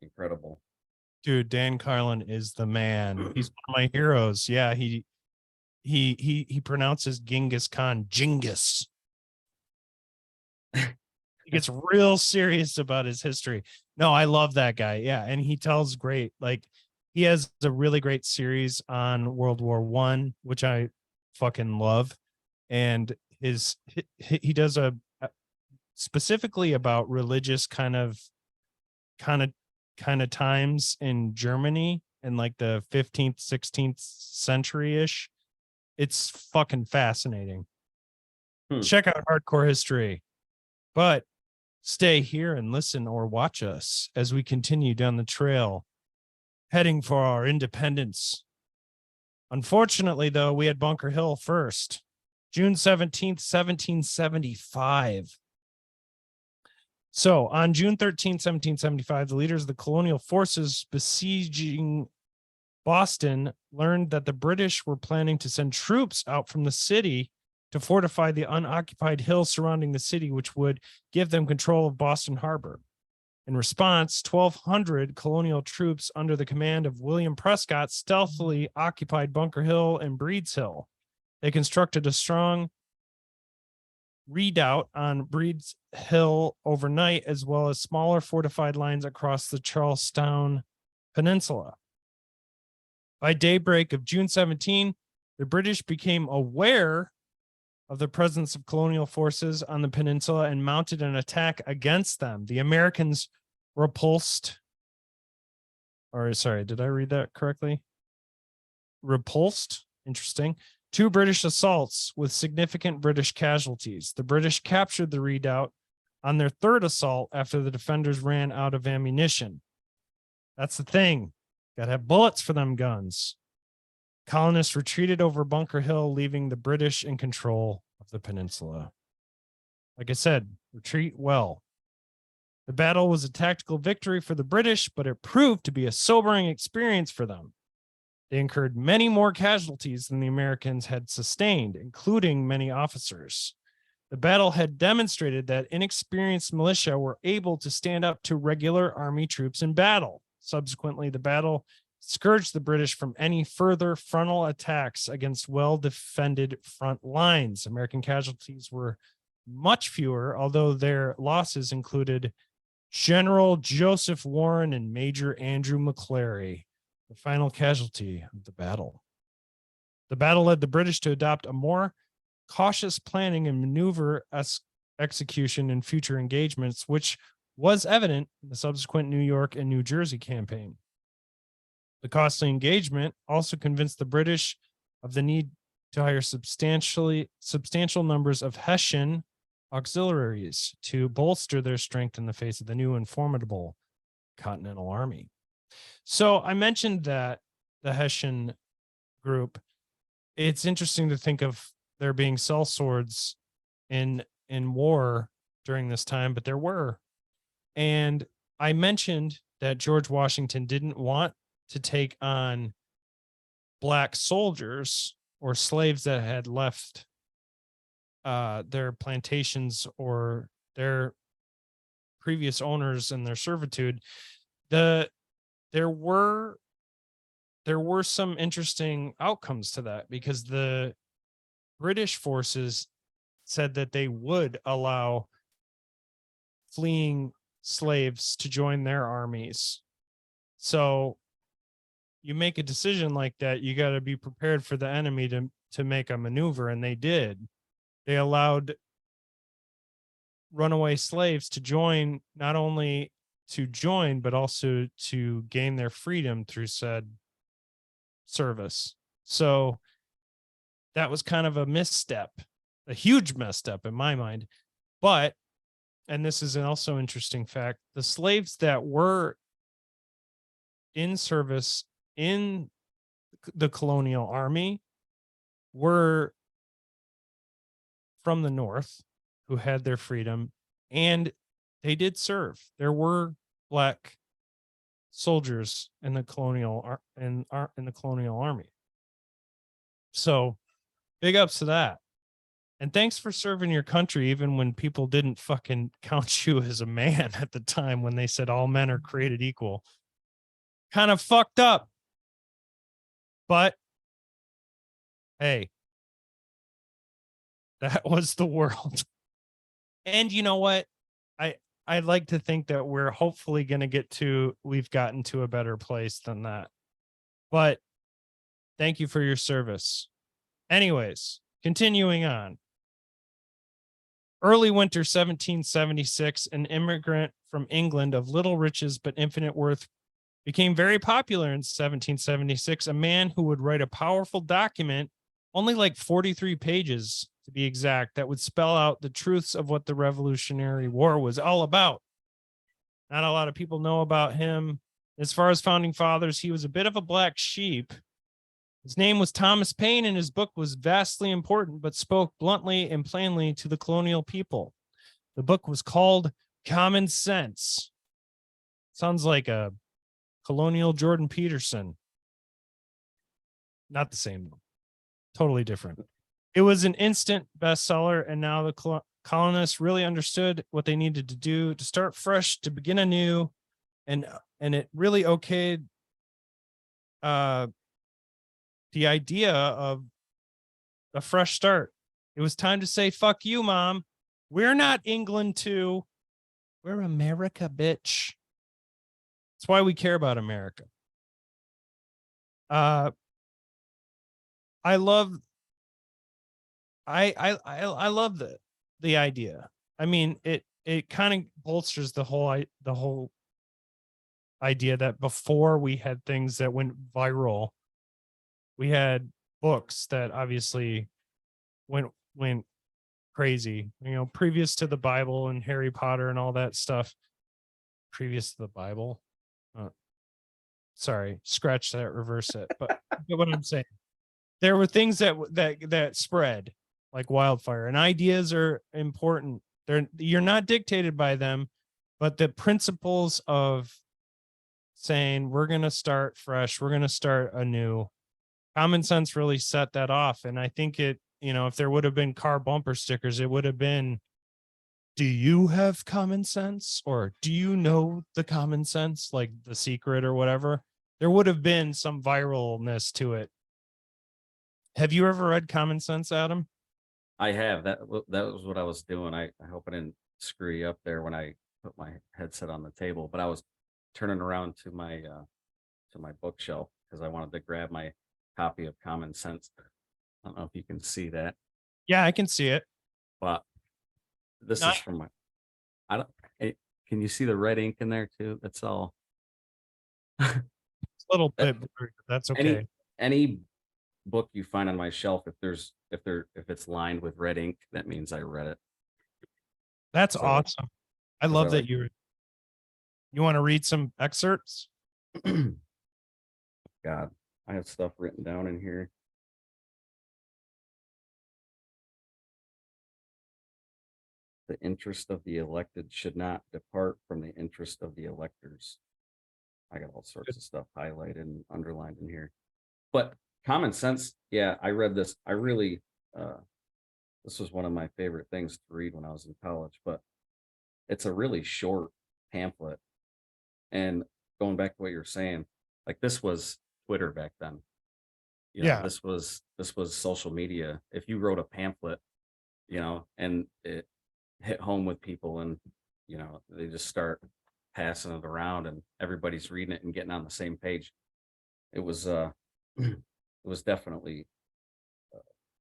incredible. Dude, Dan Carlin is the man. He's one of my heroes. Yeah, he pronounces Genghis Khan Genghis. He gets real serious about his history. No, I love that guy. Yeah, and he tells great. Like, he has a really great series on World War I, which I fucking love. And he does a specifically about religious kind of times in Germany in like the 15th, 16th century-ish. It's fucking fascinating. Check out Hardcore History. But stay here and listen or watch us as we continue down the trail, heading for our independence. Unfortunately, though, we had Bunker Hill first. June 17th, 1775. So on June 13th, 1775, the leaders of the colonial forces besieging Boston learned that the British were planning to send troops out from the city to fortify the unoccupied hills surrounding the city, which would give them control of Boston Harbor. In response, 1,200 colonial troops under the command of William Prescott stealthily occupied Bunker Hill and Breed's Hill. They constructed a strong redoubt on Breed's Hill overnight, as well as smaller fortified lines across the Charlestown Peninsula. By daybreak of June 17, the British became aware of the presence of colonial forces on the peninsula and mounted an attack against them. The Americans repulsed, or sorry, did I read that correctly? repulsed, interesting, 2 British assaults with significant British casualties. The British captured the redoubt on their 3rd assault after the defenders ran out of ammunition. That's the thing. Got to have bullets for them guns. Colonists retreated over Bunker Hill, leaving the British in control of the peninsula. Like I said, retreat well. The battle was a tactical victory for the British, but it proved to be a sobering experience for them. They incurred many more casualties than the Americans had sustained, including many officers. The battle had demonstrated that inexperienced militia were able to stand up to regular army troops in battle. Subsequently, the battle scourged the British from any further frontal attacks against well-defended front lines. American casualties were much fewer, although their losses included General Joseph Warren and Major Andrew McClary, the final casualty of the battle. The battle led the British to adopt a more cautious planning and maneuver execution in future engagements, which was evident in the subsequent New York and New Jersey campaign. The costly engagement also convinced the British of the need to hire substantial numbers of Hessian auxiliaries to bolster their strength in the face of the new and formidable Continental Army. So I mentioned that the Hessian group, it's interesting to think of there being sellswords in war during this time, but there were. And I mentioned that George Washington didn't want to take on black soldiers or slaves that had left their plantations or their previous owners and their servitude. There were some interesting outcomes to that, because the British forces said that they would allow fleeing slaves to join their armies. So you make a decision like that, you got to be prepared for the enemy to make a maneuver, and they did. They allowed runaway slaves to join, not only to join, but also to gain their freedom through said service. So that was kind of a misstep, a huge misstep in my mind. But, and this is also an interesting fact, the slaves that were in service in the colonial army were from the North, who had their freedom, and they did serve. There were black soldiers in the colonial in the colonial army. So big ups to that. And thanks for serving your country, even when people didn't fucking count you as a man at the time, when they said all men are created equal. Kind of fucked up. But hey, that was the world. And you know what? I'd like to think that we're hopefully going to we've gotten to a better place than that. But thank you for your service. Anyways, continuing on. Early winter 1776, an immigrant from England of little riches but infinite worth became very popular in 1776, a man who would write a powerful document, only like 43 pages to be exact, that would spell out the truths of what the Revolutionary War was all about. Not a lot of people know about him. As far as founding fathers, he was a bit of a black sheep. His name was Thomas Paine, and his book was vastly important, but spoke bluntly and plainly to the colonial people. The book was called Common Sense. Sounds like a colonial Jordan Peterson. Not the same one. Totally different. It was an instant bestseller, and now the colonists really understood what they needed to do to start fresh, to begin anew, and it really okayed the idea of a fresh start. It was time to say, fuck you, Mom. We're not England too. We're America, bitch. That's why we care about America. I love the idea. I mean, it kind of bolsters the whole idea that before we had things that went viral, we had books that obviously went crazy, previous to the Bible and Harry Potter and all that stuff. Previous to the Bible. Sorry, scratch that, reverse it. But you get what I'm saying. There were things that spread like wildfire, and ideas are important. You're not dictated by them, but the principles of saying we're going to start fresh, we're going to start anew. Common sense really set that off. And I think if there would have been car bumper stickers, it would have been, do you have common sense, or do you know the common sense, like The Secret or whatever? There would have been some viralness to it. Have you ever read Common Sense, Adam? I have that. That was what I was doing. I hope I didn't screw you up there when I put my headset on the table, but I was turning around to my bookshelf because I wanted to grab my copy of Common Sense. I don't know if you can see that, Yeah, I can see it. but this Not is from my. I don't. Can you see the red ink in there too? That's all. a little bit blurry, but that's okay. Any book you find on my shelf, if it's lined with red ink, that means I read it. That's So, awesome. I 'cause love I that like- you want to read some excerpts. God, I have stuff written down in here. The interest of the elected should not depart from the interest of the electors. I got all sorts of stuff highlighted and underlined in here. But Common Sense, yeah, I read this. I really, this was one of my favorite things to read when I was in college, but it's a really short pamphlet. And going back to what you're saying, like this was Twitter back then. Yeah. This was social media. If you wrote a pamphlet, and it hit home with people, and they just start passing it around and everybody's reading it and getting on the same page. It was it was definitely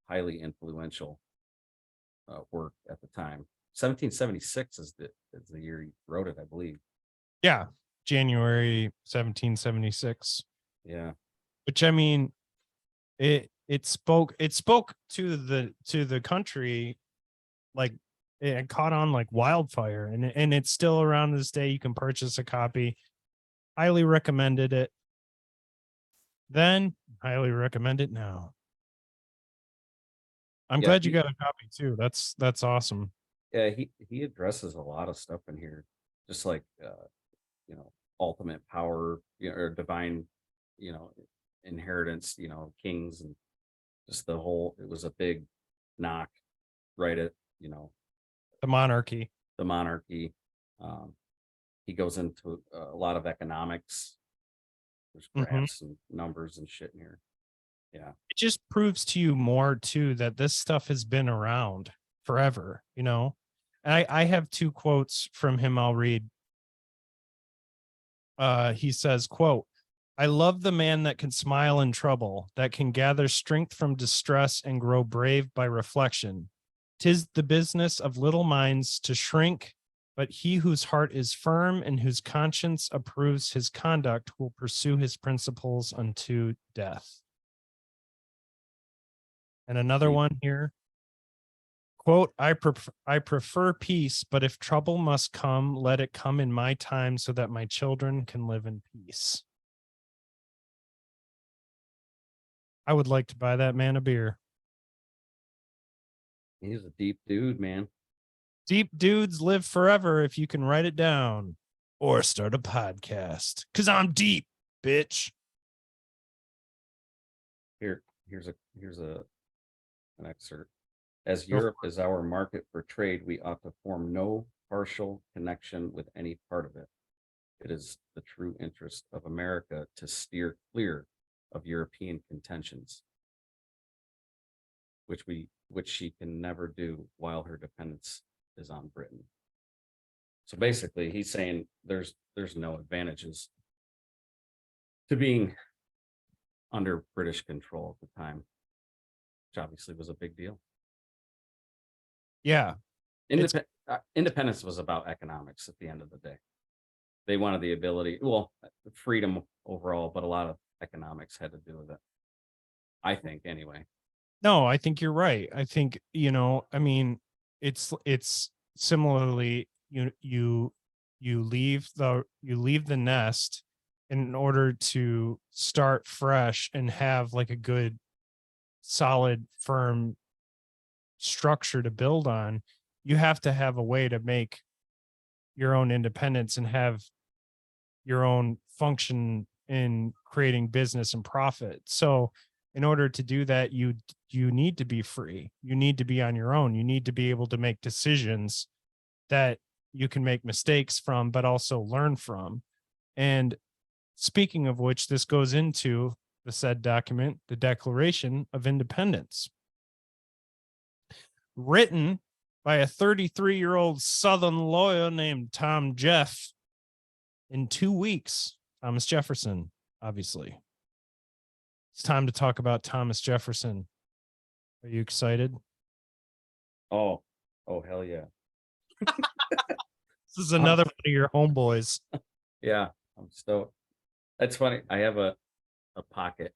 highly influential work at the time. 1776 is the year he wrote it, I believe. Yeah. January 1776. Yeah. Which, I mean, it spoke to the country, like it caught on like wildfire, and it's still around this day. You can purchase a copy. Highly recommended it then, highly recommend it now. I'm Yeah, glad you got a copy too. That's awesome. Yeah, he addresses a lot of stuff in here, just like ultimate power, or divine, you know, inheritance, kings, and just the whole. It was a big knock right at The monarchy. the monarchy. He goes into a lot of economics. There's graphs and numbers and shit in here. Yeah, It just proves to you more too that this stuff has been around forever, I have two quotes from him I'll read. He says, quote, "I love the man that can smile in trouble, that can gather strength from distress and grow brave by reflection. 'Tis the business of little minds to shrink, but he whose heart is firm and whose conscience approves his conduct will pursue his principles unto death." And another one here, quote, I prefer peace, but if trouble must come, let it come in my time so that my children can live in peace. I would like to buy that man a beer. he's a deep dude, man. Deep dudes live forever if you can write it down or start a podcast. 'Cause I'm deep, bitch. Here's an excerpt. As Go Europe is our market for trade, we ought to form no partial connection with any part of it. It is the true interest of America to steer clear of European contentions, which she can never do while her dependence is on Britain. So basically, he's saying there's no advantages to being under British control at the time, which obviously was a big deal. Yeah. Independence was about economics at the end of the day. They wanted the ability, freedom overall, but a lot of economics had to do with it. I think anyway. No, I think you're right. I think, I mean, it's similarly, you leave the nest in order to start fresh and have like a good, solid, firm structure to build on. You have to have a way to make your own independence and have your own function in creating business and profit. So in order to do that, you need to be free. You need to be on your own. You need to be able to make decisions that you can make mistakes from, but also learn from. And speaking of which, this goes into the said document, the Declaration of Independence, written by a 33-year-old Southern lawyer named Tom Jeff in 2 weeks. Thomas Jefferson, obviously. It's time to talk about Thomas Jefferson. Are you excited? Oh hell yeah. This is another one of your homeboys. Yeah, I'm stoked. That's funny. I have a pocket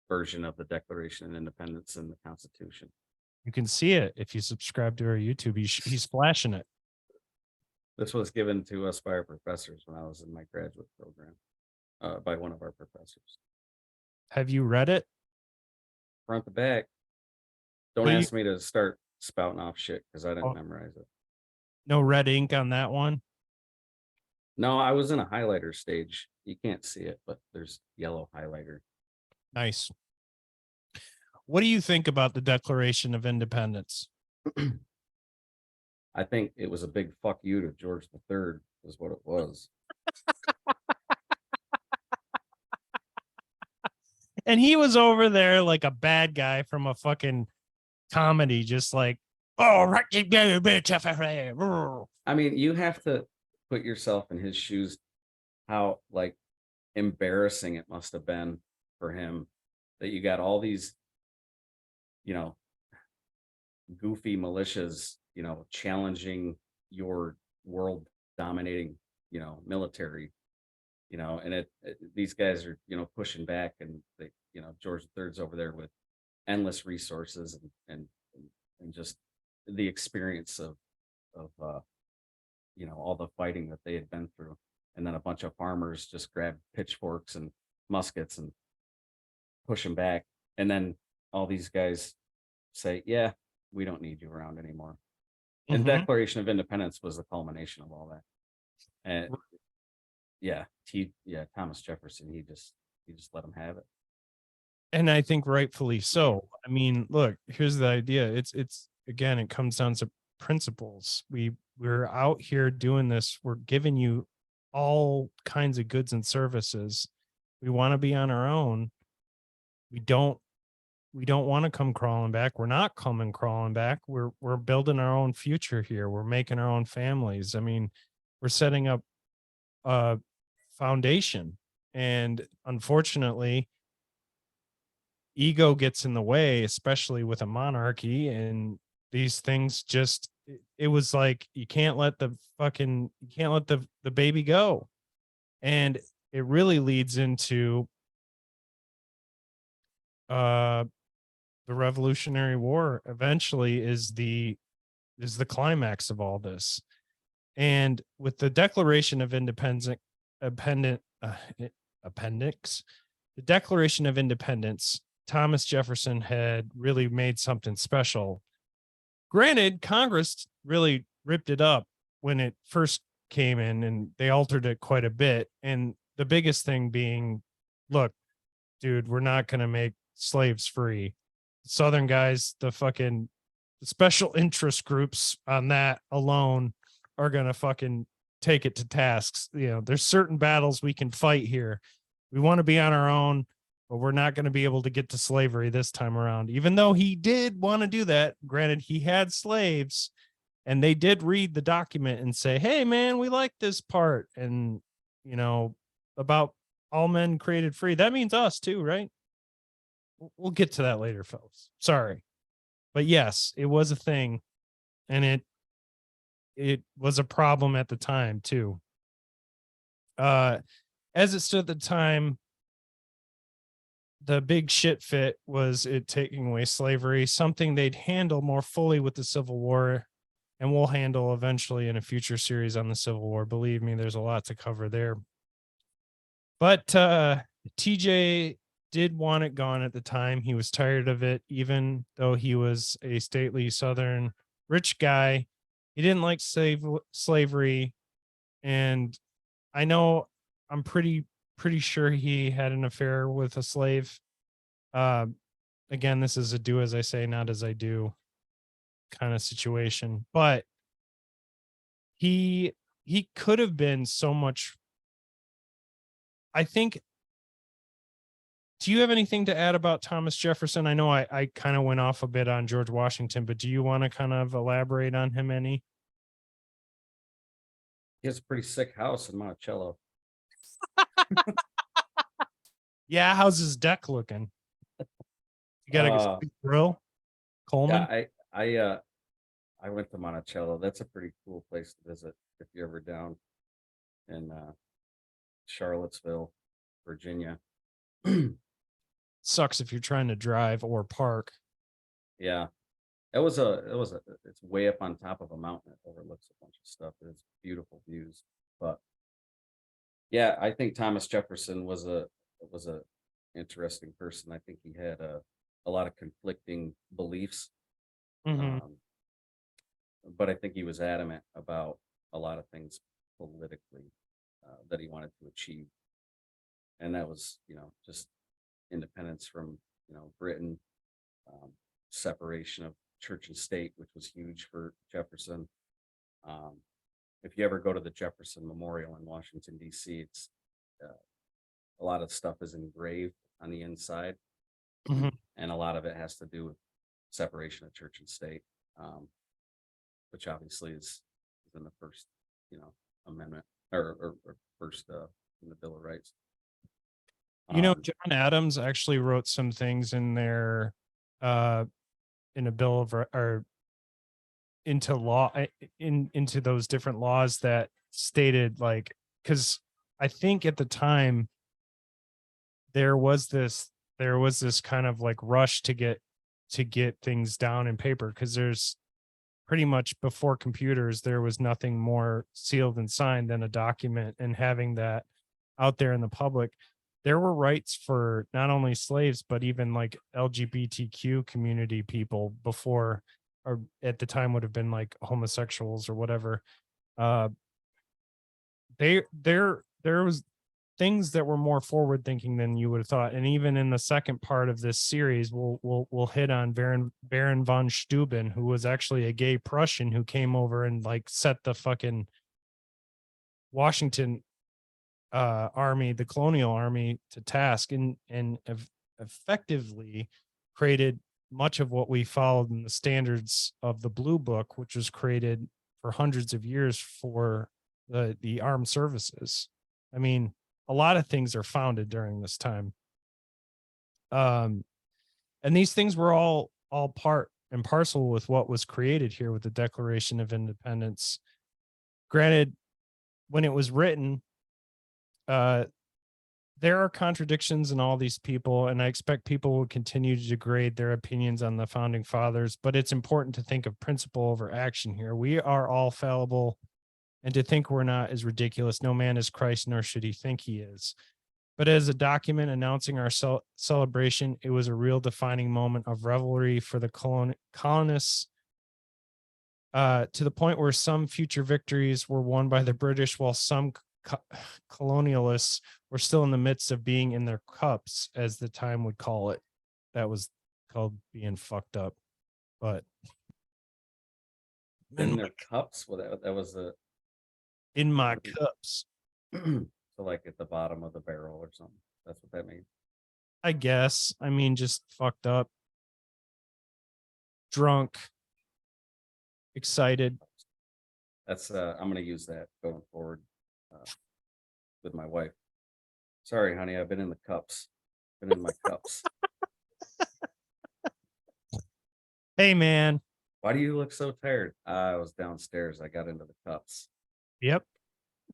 version of the Declaration of Independence and the Constitution. You can see it if you subscribe to our YouTube. He's flashing it. This was given to us by our professors when I was in my graduate program, by one of our professors. Have you read it? Front to back. Don't Well, ask me to start spouting off shit because I didn't Oh. memorize it. No red ink on that one? No, I was in a highlighter stage. You can't see it, but there's yellow highlighter. Nice. What do you think about the Declaration of Independence? I think it was a big fuck you to George III, is what it was. And he was over there like a bad guy from a fucking comedy, just like, oh, right, bitch. I mean, you have to put yourself in his shoes, how like embarrassing it must have been for him that you got all these, goofy militias, challenging your dominating, military, and these guys are, pushing back, and they, George III's over there with endless resources and just the experience of all the fighting that they had been through. And then a bunch of farmers just grab pitchforks and muskets and push them back. And then all these guys say, yeah, we don't need you around anymore. And Mhm. Declaration of Independence was the culmination of all that. And Thomas Jefferson, he just let him have it. And I think rightfully so. I mean, look, here's the idea. It's again, it comes down to principles. We're out here doing this. We're giving you all kinds of goods and services. We want to be on our own. We don't want to come crawling back. We're not coming crawling back. We're building our own future here. We're making our own families. I mean, we're setting up a foundation. And unfortunately, ego gets in the way, especially with a monarchy, and these things just, it was like, you can't let the baby go. And it really leads into the Revolutionary War eventually is the climax of all this. And with the Declaration of Appendix, the Declaration of Independence, Thomas Jefferson had really made something special. Granted, Congress really ripped it up when it first came in, and they altered it quite a bit. And the biggest thing being, look, dude, we're not going to make slaves free. Southern guys, the special interest groups on that alone are going to fucking take it to tasks. There's certain battles we can fight here. We want to be on our own, but we're not going to be able to get to slavery this time around, even though he did want to do that. Granted, he had slaves, and they did read the document and say, hey man, we like this part. And, about all men created free. That means us too, right? We'll get to that later, folks. Sorry. But yes, it was a thing, and it was a problem at the time too. As it stood at the time, the big shit fit was it taking away slavery, something they'd handle more fully with the Civil War, and we'll handle eventually in a future series on the Civil War. Believe me, there's a lot to cover there. But TJ did want it gone at the time. He was tired of it, even though he was a stately Southern rich guy. He didn't like slavery, and I know I'm pretty sure he had an affair with a slave. Uh, Again, this is a do as I say, not as I do kind of situation. But he could have been so much. I think. Do you have anything to add about Thomas Jefferson? I know I kind of went off a bit on George Washington, but do you want to kind of elaborate on him any? He has a pretty sick house in Monticello. Yeah, how's his deck looking? You got a grill, Coleman. Yeah, I went to Monticello. That's a pretty cool place to visit if you're ever down in Charlottesville, Virginia. Sucks if you're trying to drive or park. Yeah, it's way up on top of a mountain. It overlooks a bunch of stuff. It's beautiful views. But yeah, I think Thomas Jefferson was a interesting person. I think he had a lot of conflicting beliefs. Mhm. But I think he was adamant about a lot of things politically that he wanted to achieve. And that was, just independence from, Britain, separation of church and state, which was huge for Jefferson. If you ever go to the Jefferson Memorial in Washington, D.C., it's a lot of stuff is engraved on the inside, Mhm. and a lot of it has to do with separation of church and state, which obviously is in the first, amendment or first in the Bill of Rights. John Adams actually wrote some things in there, in a bill of or into law into those different laws that stated like, because I think at the time there was this kind of like rush to get things down in paper, because there's pretty much before computers there was nothing more sealed and signed than a document, and having that out there in the public, there were rights for not only slaves but even like LGBTQ community people before, or at the time would have been like homosexuals or whatever. uh there was things that were more forward thinking than you would have thought. And even in the second part of this series, we'll hit on Baron von Steuben, who was actually a gay Prussian who came over and like set the fucking Washington army, the colonial army, to task, and effectively created much of what we followed in the standards of the Blue Book, which was created for hundreds of years for the armed services. I mean, a lot of things are founded during this time. And these things were all part and parcel with what was created here with the Declaration of Independence. Granted, when it was written, there are contradictions in all these people, and I expect people will continue to degrade their opinions on the founding fathers, but it's important to think of principle over action here. We are all fallible, and to think we're not is ridiculous. No man is Christ, nor should he think he is. But as a document announcing our celebration, it was a real defining moment of revelry for the colonists, to the point where some future victories were won by the British, while some colonialists were still in the midst of being in their cups, as the time would call it. That was called being fucked up. But in their cups, well, that was in my cups. So like at the bottom of the barrel or something. That's what that means. I guess. I mean, just fucked up, drunk, excited. That's I'm gonna use that going forward with my wife. Sorry, honey, I've been in the cups. Been in my cups. Hey, man. Why do you look so tired? I was downstairs. I got into the cups. Yep,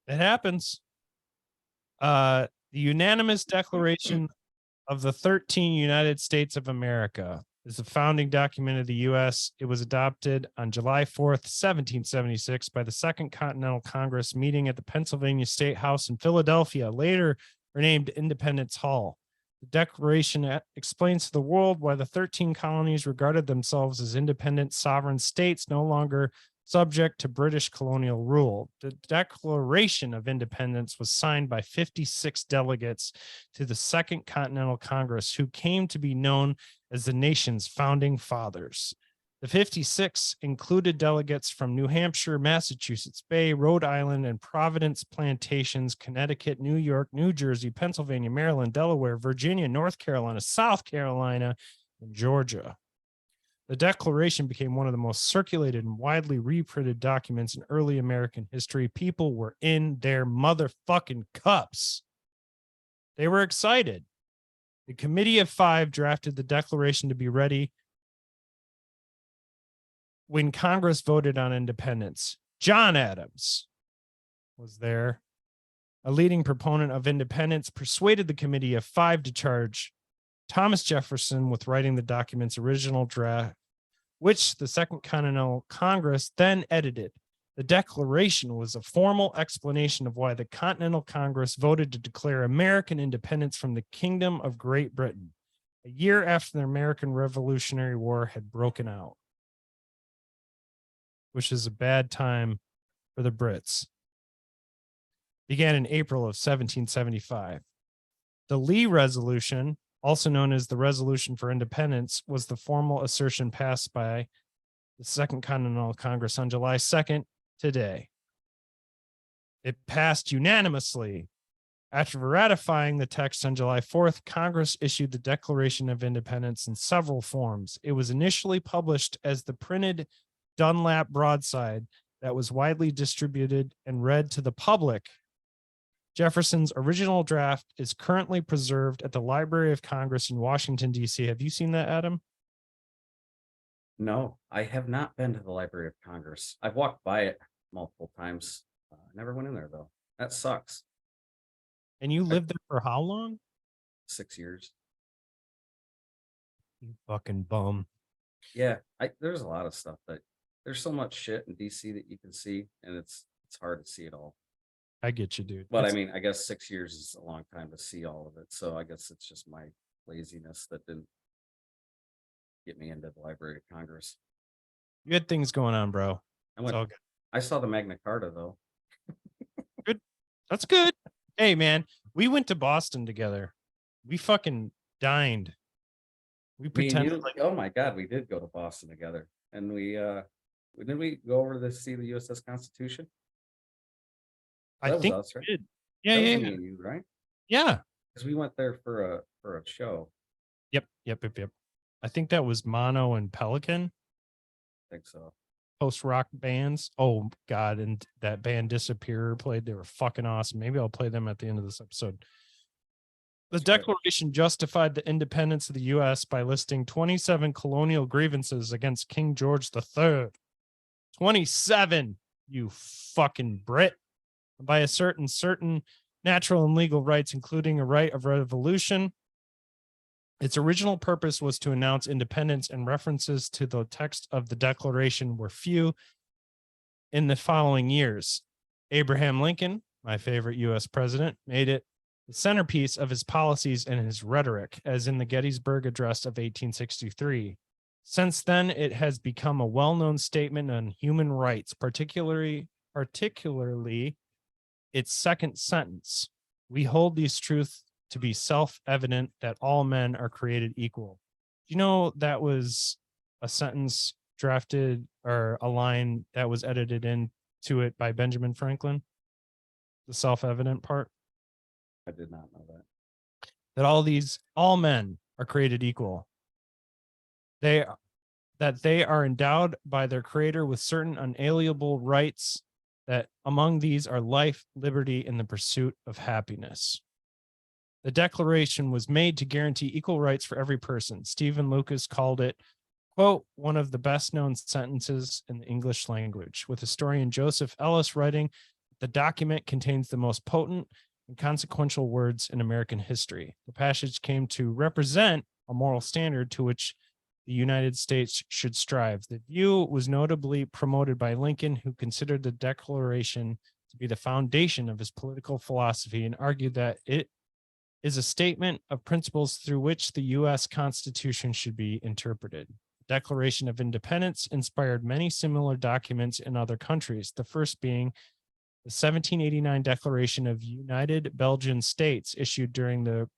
it happens. The unanimous declaration of the 13 United States of America is the founding document of the U.S. It was adopted on July 4th, 1776 by the Second Continental Congress meeting at the Pennsylvania State House in Philadelphia, later renamed Independence Hall. The Declaration explains to the world why the 13 colonies regarded themselves as independent sovereign states no longer subject to British colonial rule. The Declaration of Independence was signed by 56 delegates to the Second Continental Congress, who came to be known as the nation's founding fathers. The 56 included delegates from New Hampshire, Massachusetts Bay, Rhode Island, and Providence Plantations, Connecticut, New York, New Jersey, Pennsylvania, Maryland, Delaware, Virginia, North Carolina, South Carolina, and Georgia. The Declaration became one of the most circulated and widely reprinted documents in early American history. People were in their motherfucking cups. They were excited. The Committee of Five drafted the Declaration to be ready when Congress voted on independence. John Adams was there. A leading proponent of independence, persuaded the Committee of Five to charge Thomas Jefferson with writing the document's original draft, which the Second Continental Congress then edited. The Declaration was a formal explanation of why the Continental Congress voted to declare American independence from the Kingdom of Great Britain, a year after the American Revolutionary War had broken out, which is a bad time for the Brits. Began in April of 1775. The Lee Resolution, also known as the Resolution for Independence, was the formal assertion passed by the Second Continental Congress on July 2nd, today. It passed unanimously. After ratifying the text on July 4th, Congress issued the Declaration of Independence in several forms. It was initially published as the printed Dunlap broadside that was widely distributed and read to the public. Jefferson's original draft is currently preserved at the Library of Congress in Washington, D.C. Have you seen that, Adam? No, I have not been to the Library of Congress. I've walked by it multiple times. Never went in there though. That sucks. And you lived there for how long? 6 years. You fucking bum. Yeah, there's a lot of stuff that there's so much shit in DC that you can see, and it's hard to see it all. I get you, dude. But I mean, I guess 6 years is a long time to see all of it. So I guess it's just my laziness that didn't get me into the Library of Congress. You had things going on, bro. I It's went. all good. I saw the Magna Carta though. Good. That's good. Hey, man, we went to Boston together. We fucking dined. We Me and pretended you, like oh my God, we did go to Boston together, and we didn't we go over to see the USS Constitution? I That was think us, right? we did. Yeah, That was yeah, me yeah. and you, right? Yeah. Because we went there for a show. Yep. I think that was Mono and Pelican, I think so. post-rock bands. Oh God, and that band Disappear played. They were fucking awesome. Maybe I'll play them at the end of this episode. The That's right. Declaration justified the independence of the U.S. by listing 27 colonial grievances against King George III. 27, you fucking Brit. By asserting certain natural and legal rights, including a right of revolution. Its original purpose was to announce independence, and references to the text of the Declaration were few in the following years. Abraham Lincoln, my favorite U.S. president, made it the centerpiece of his policies and his rhetoric, as in the Gettysburg Address of 1863. Since then, it has become a well-known statement on human rights, particularly its second sentence. We hold these truths to be self-evident that all men are created equal. You know, that was a sentence drafted, or a line that was edited into it by Benjamin Franklin. The self-evident part. I did not know that. That all men are created equal. That they are endowed by their creator with certain unalienable rights, that among these are life, liberty, and the pursuit of happiness. The Declaration was made to guarantee equal rights for every person. Stephen Lucas called it, quote, one of the best known sentences in the English language, with historian Joseph Ellis writing, the document contains the most potent and consequential words in American history. The passage came to represent a moral standard to which the United States should strive. The view was notably promoted by Lincoln, who considered the Declaration to be the foundation of his political philosophy and argued that it is a statement of principles through which the U.S. Constitution should be interpreted. The Declaration of Independence inspired many similar documents in other countries, the first being the 1789 Declaration of United Belgian States, issued during the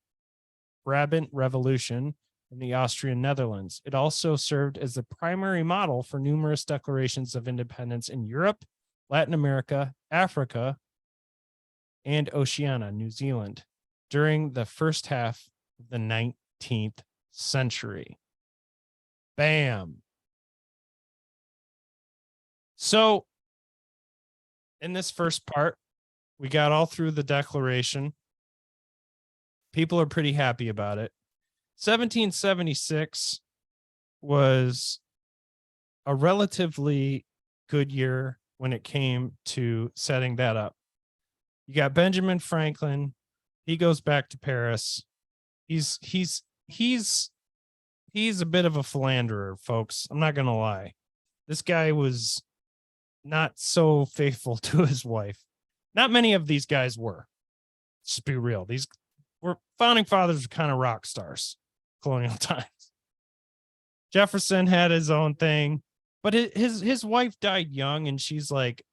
Brabant Revolution in the Austrian Netherlands. It also served as the primary model for numerous declarations of independence in Europe, Latin America, Africa, and Oceania, New Zealand, during the first half of the 19th century. Bam. So, in this first part, we got all through the Declaration. People are pretty happy about it. 1776 was a relatively good year when it came to setting that up. You got Benjamin Franklin. He goes back to Paris. He's a bit of a philanderer, folks. I'm not gonna lie. This guy was not so faithful to his wife. Not many of these guys were. Let's be real. These were founding fathers were kind of rock stars, colonial times. Jefferson had his own thing, but his wife died young, and she's like,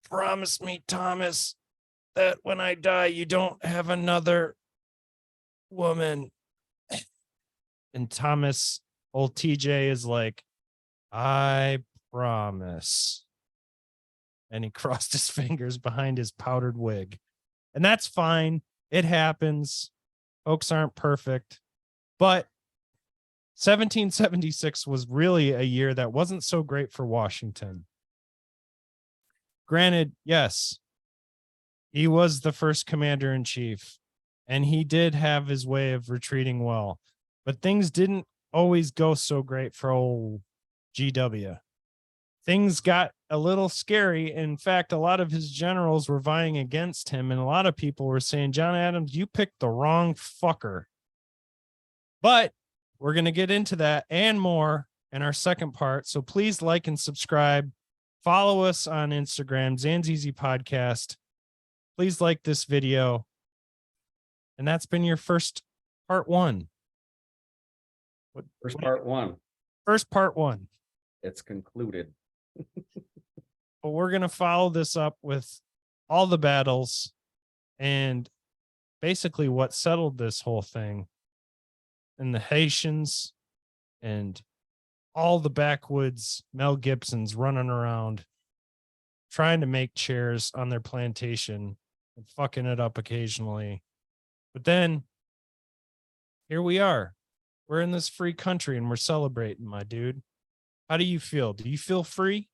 "Promise me, Thomas, that when I die, you don't have another woman." And Thomas, old TJ, is like, "I promise." And he crossed his fingers behind his powdered wig. And that's fine. It happens. Folks aren't perfect. But 1776 was really a year that wasn't so great for Washington. Granted, yes, he was the first commander in chief, and he did have his way of retreating well. But things didn't always go so great for old GW. Things got a little scary. In fact, a lot of his generals were vying against him, and a lot of people were saying, "John Adams, you picked the wrong fucker." But we're going to get into that and more in our second part. So please like and subscribe. Follow us on Instagram, Zanzizi Podcast. Please like this video. And that's been your first part one. Part one. First part one. It's concluded. But we're going to follow this up with all the battles and basically what settled this whole thing, and the Haitians and all the backwoods Mel Gibsons running around trying to make chairs on their plantation and fucking it up occasionally. But then here we are. We're in this free country and we're celebrating, my dude. How do you feel? Do you feel free?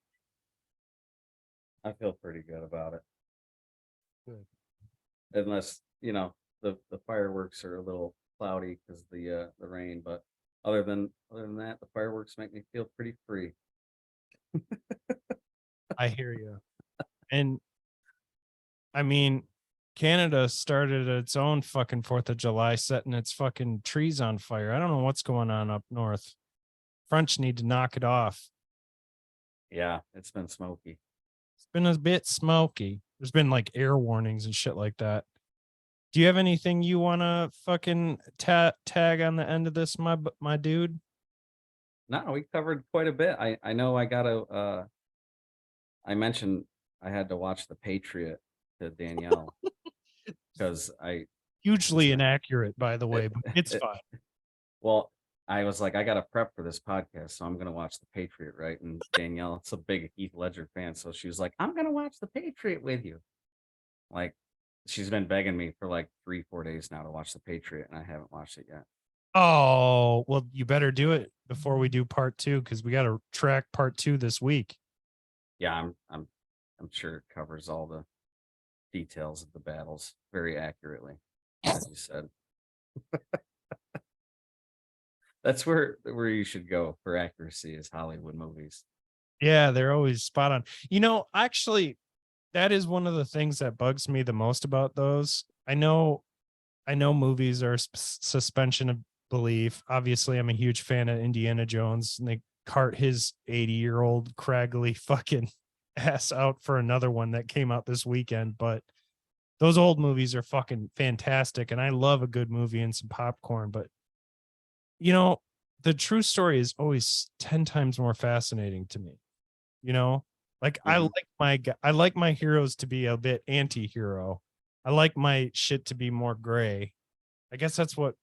I feel pretty good about it. Good. Unless, the fireworks are a little cloudy because the rain, but other than that, the fireworks make me feel pretty free. I hear you. And I mean, Canada started its own fucking 4th of July, setting its fucking trees on fire. I don't know what's going on up north. French need to knock it off. Yeah, it's been smoky. It's been a bit smoky. There's been like air warnings and shit like that. Do you have anything you want to fucking tag on the end of this, my dude? No, we covered quite a bit. I know I gotta I mentioned I had to watch The Patriot to Danielle because Hugely inaccurate, by the way, but it's fine. Well, I was like, I gotta prep for this podcast, so I'm gonna watch The Patriot, right? And Danielle, it's a big Heath Ledger fan, so she was like, I'm gonna watch The Patriot with you. Like, she's been begging me for like 3-4 days now to watch The Patriot, and I haven't watched it yet. Oh, well, you better do it before we do part 2, because we got to track part 2 this week. Yeah, I'm sure it covers all the details of the battles very accurately, as you said. That's where you should go for accuracy, is Hollywood movies. Yeah, they're always spot on. Actually, that is one of the things that bugs me the most about those. I know movies are suspension of belief. Obviously, I'm a huge fan of Indiana Jones, and they cart his 80-year-old craggly fucking ass out for another one that came out this weekend. But those old movies are fucking fantastic, and I love a good movie and some popcorn. But you know, the true story is always 10 times more fascinating to me. You know, like Mhm. I like my heroes to be a bit anti-hero. I like my shit to be more gray. I guess that's what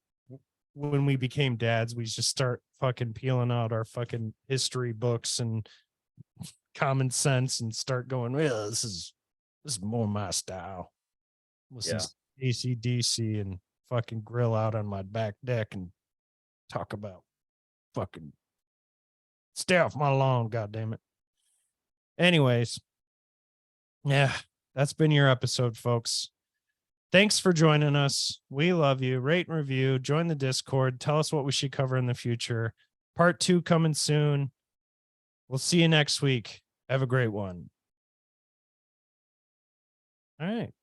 when we became dads, we just start fucking peeling out our fucking history books and common sense and start going, well, this is more my style. Listen Yeah. to AC/DC and fucking grill out on my back deck and talk about fucking stay off my lawn, goddamn it. Anyways, yeah, that's been your episode, folks. Thanks for joining us. We love you. Rate and review, join the Discord, tell us what we should cover in the future. Part 2 coming soon. We'll see you next week. Have a great one. All right.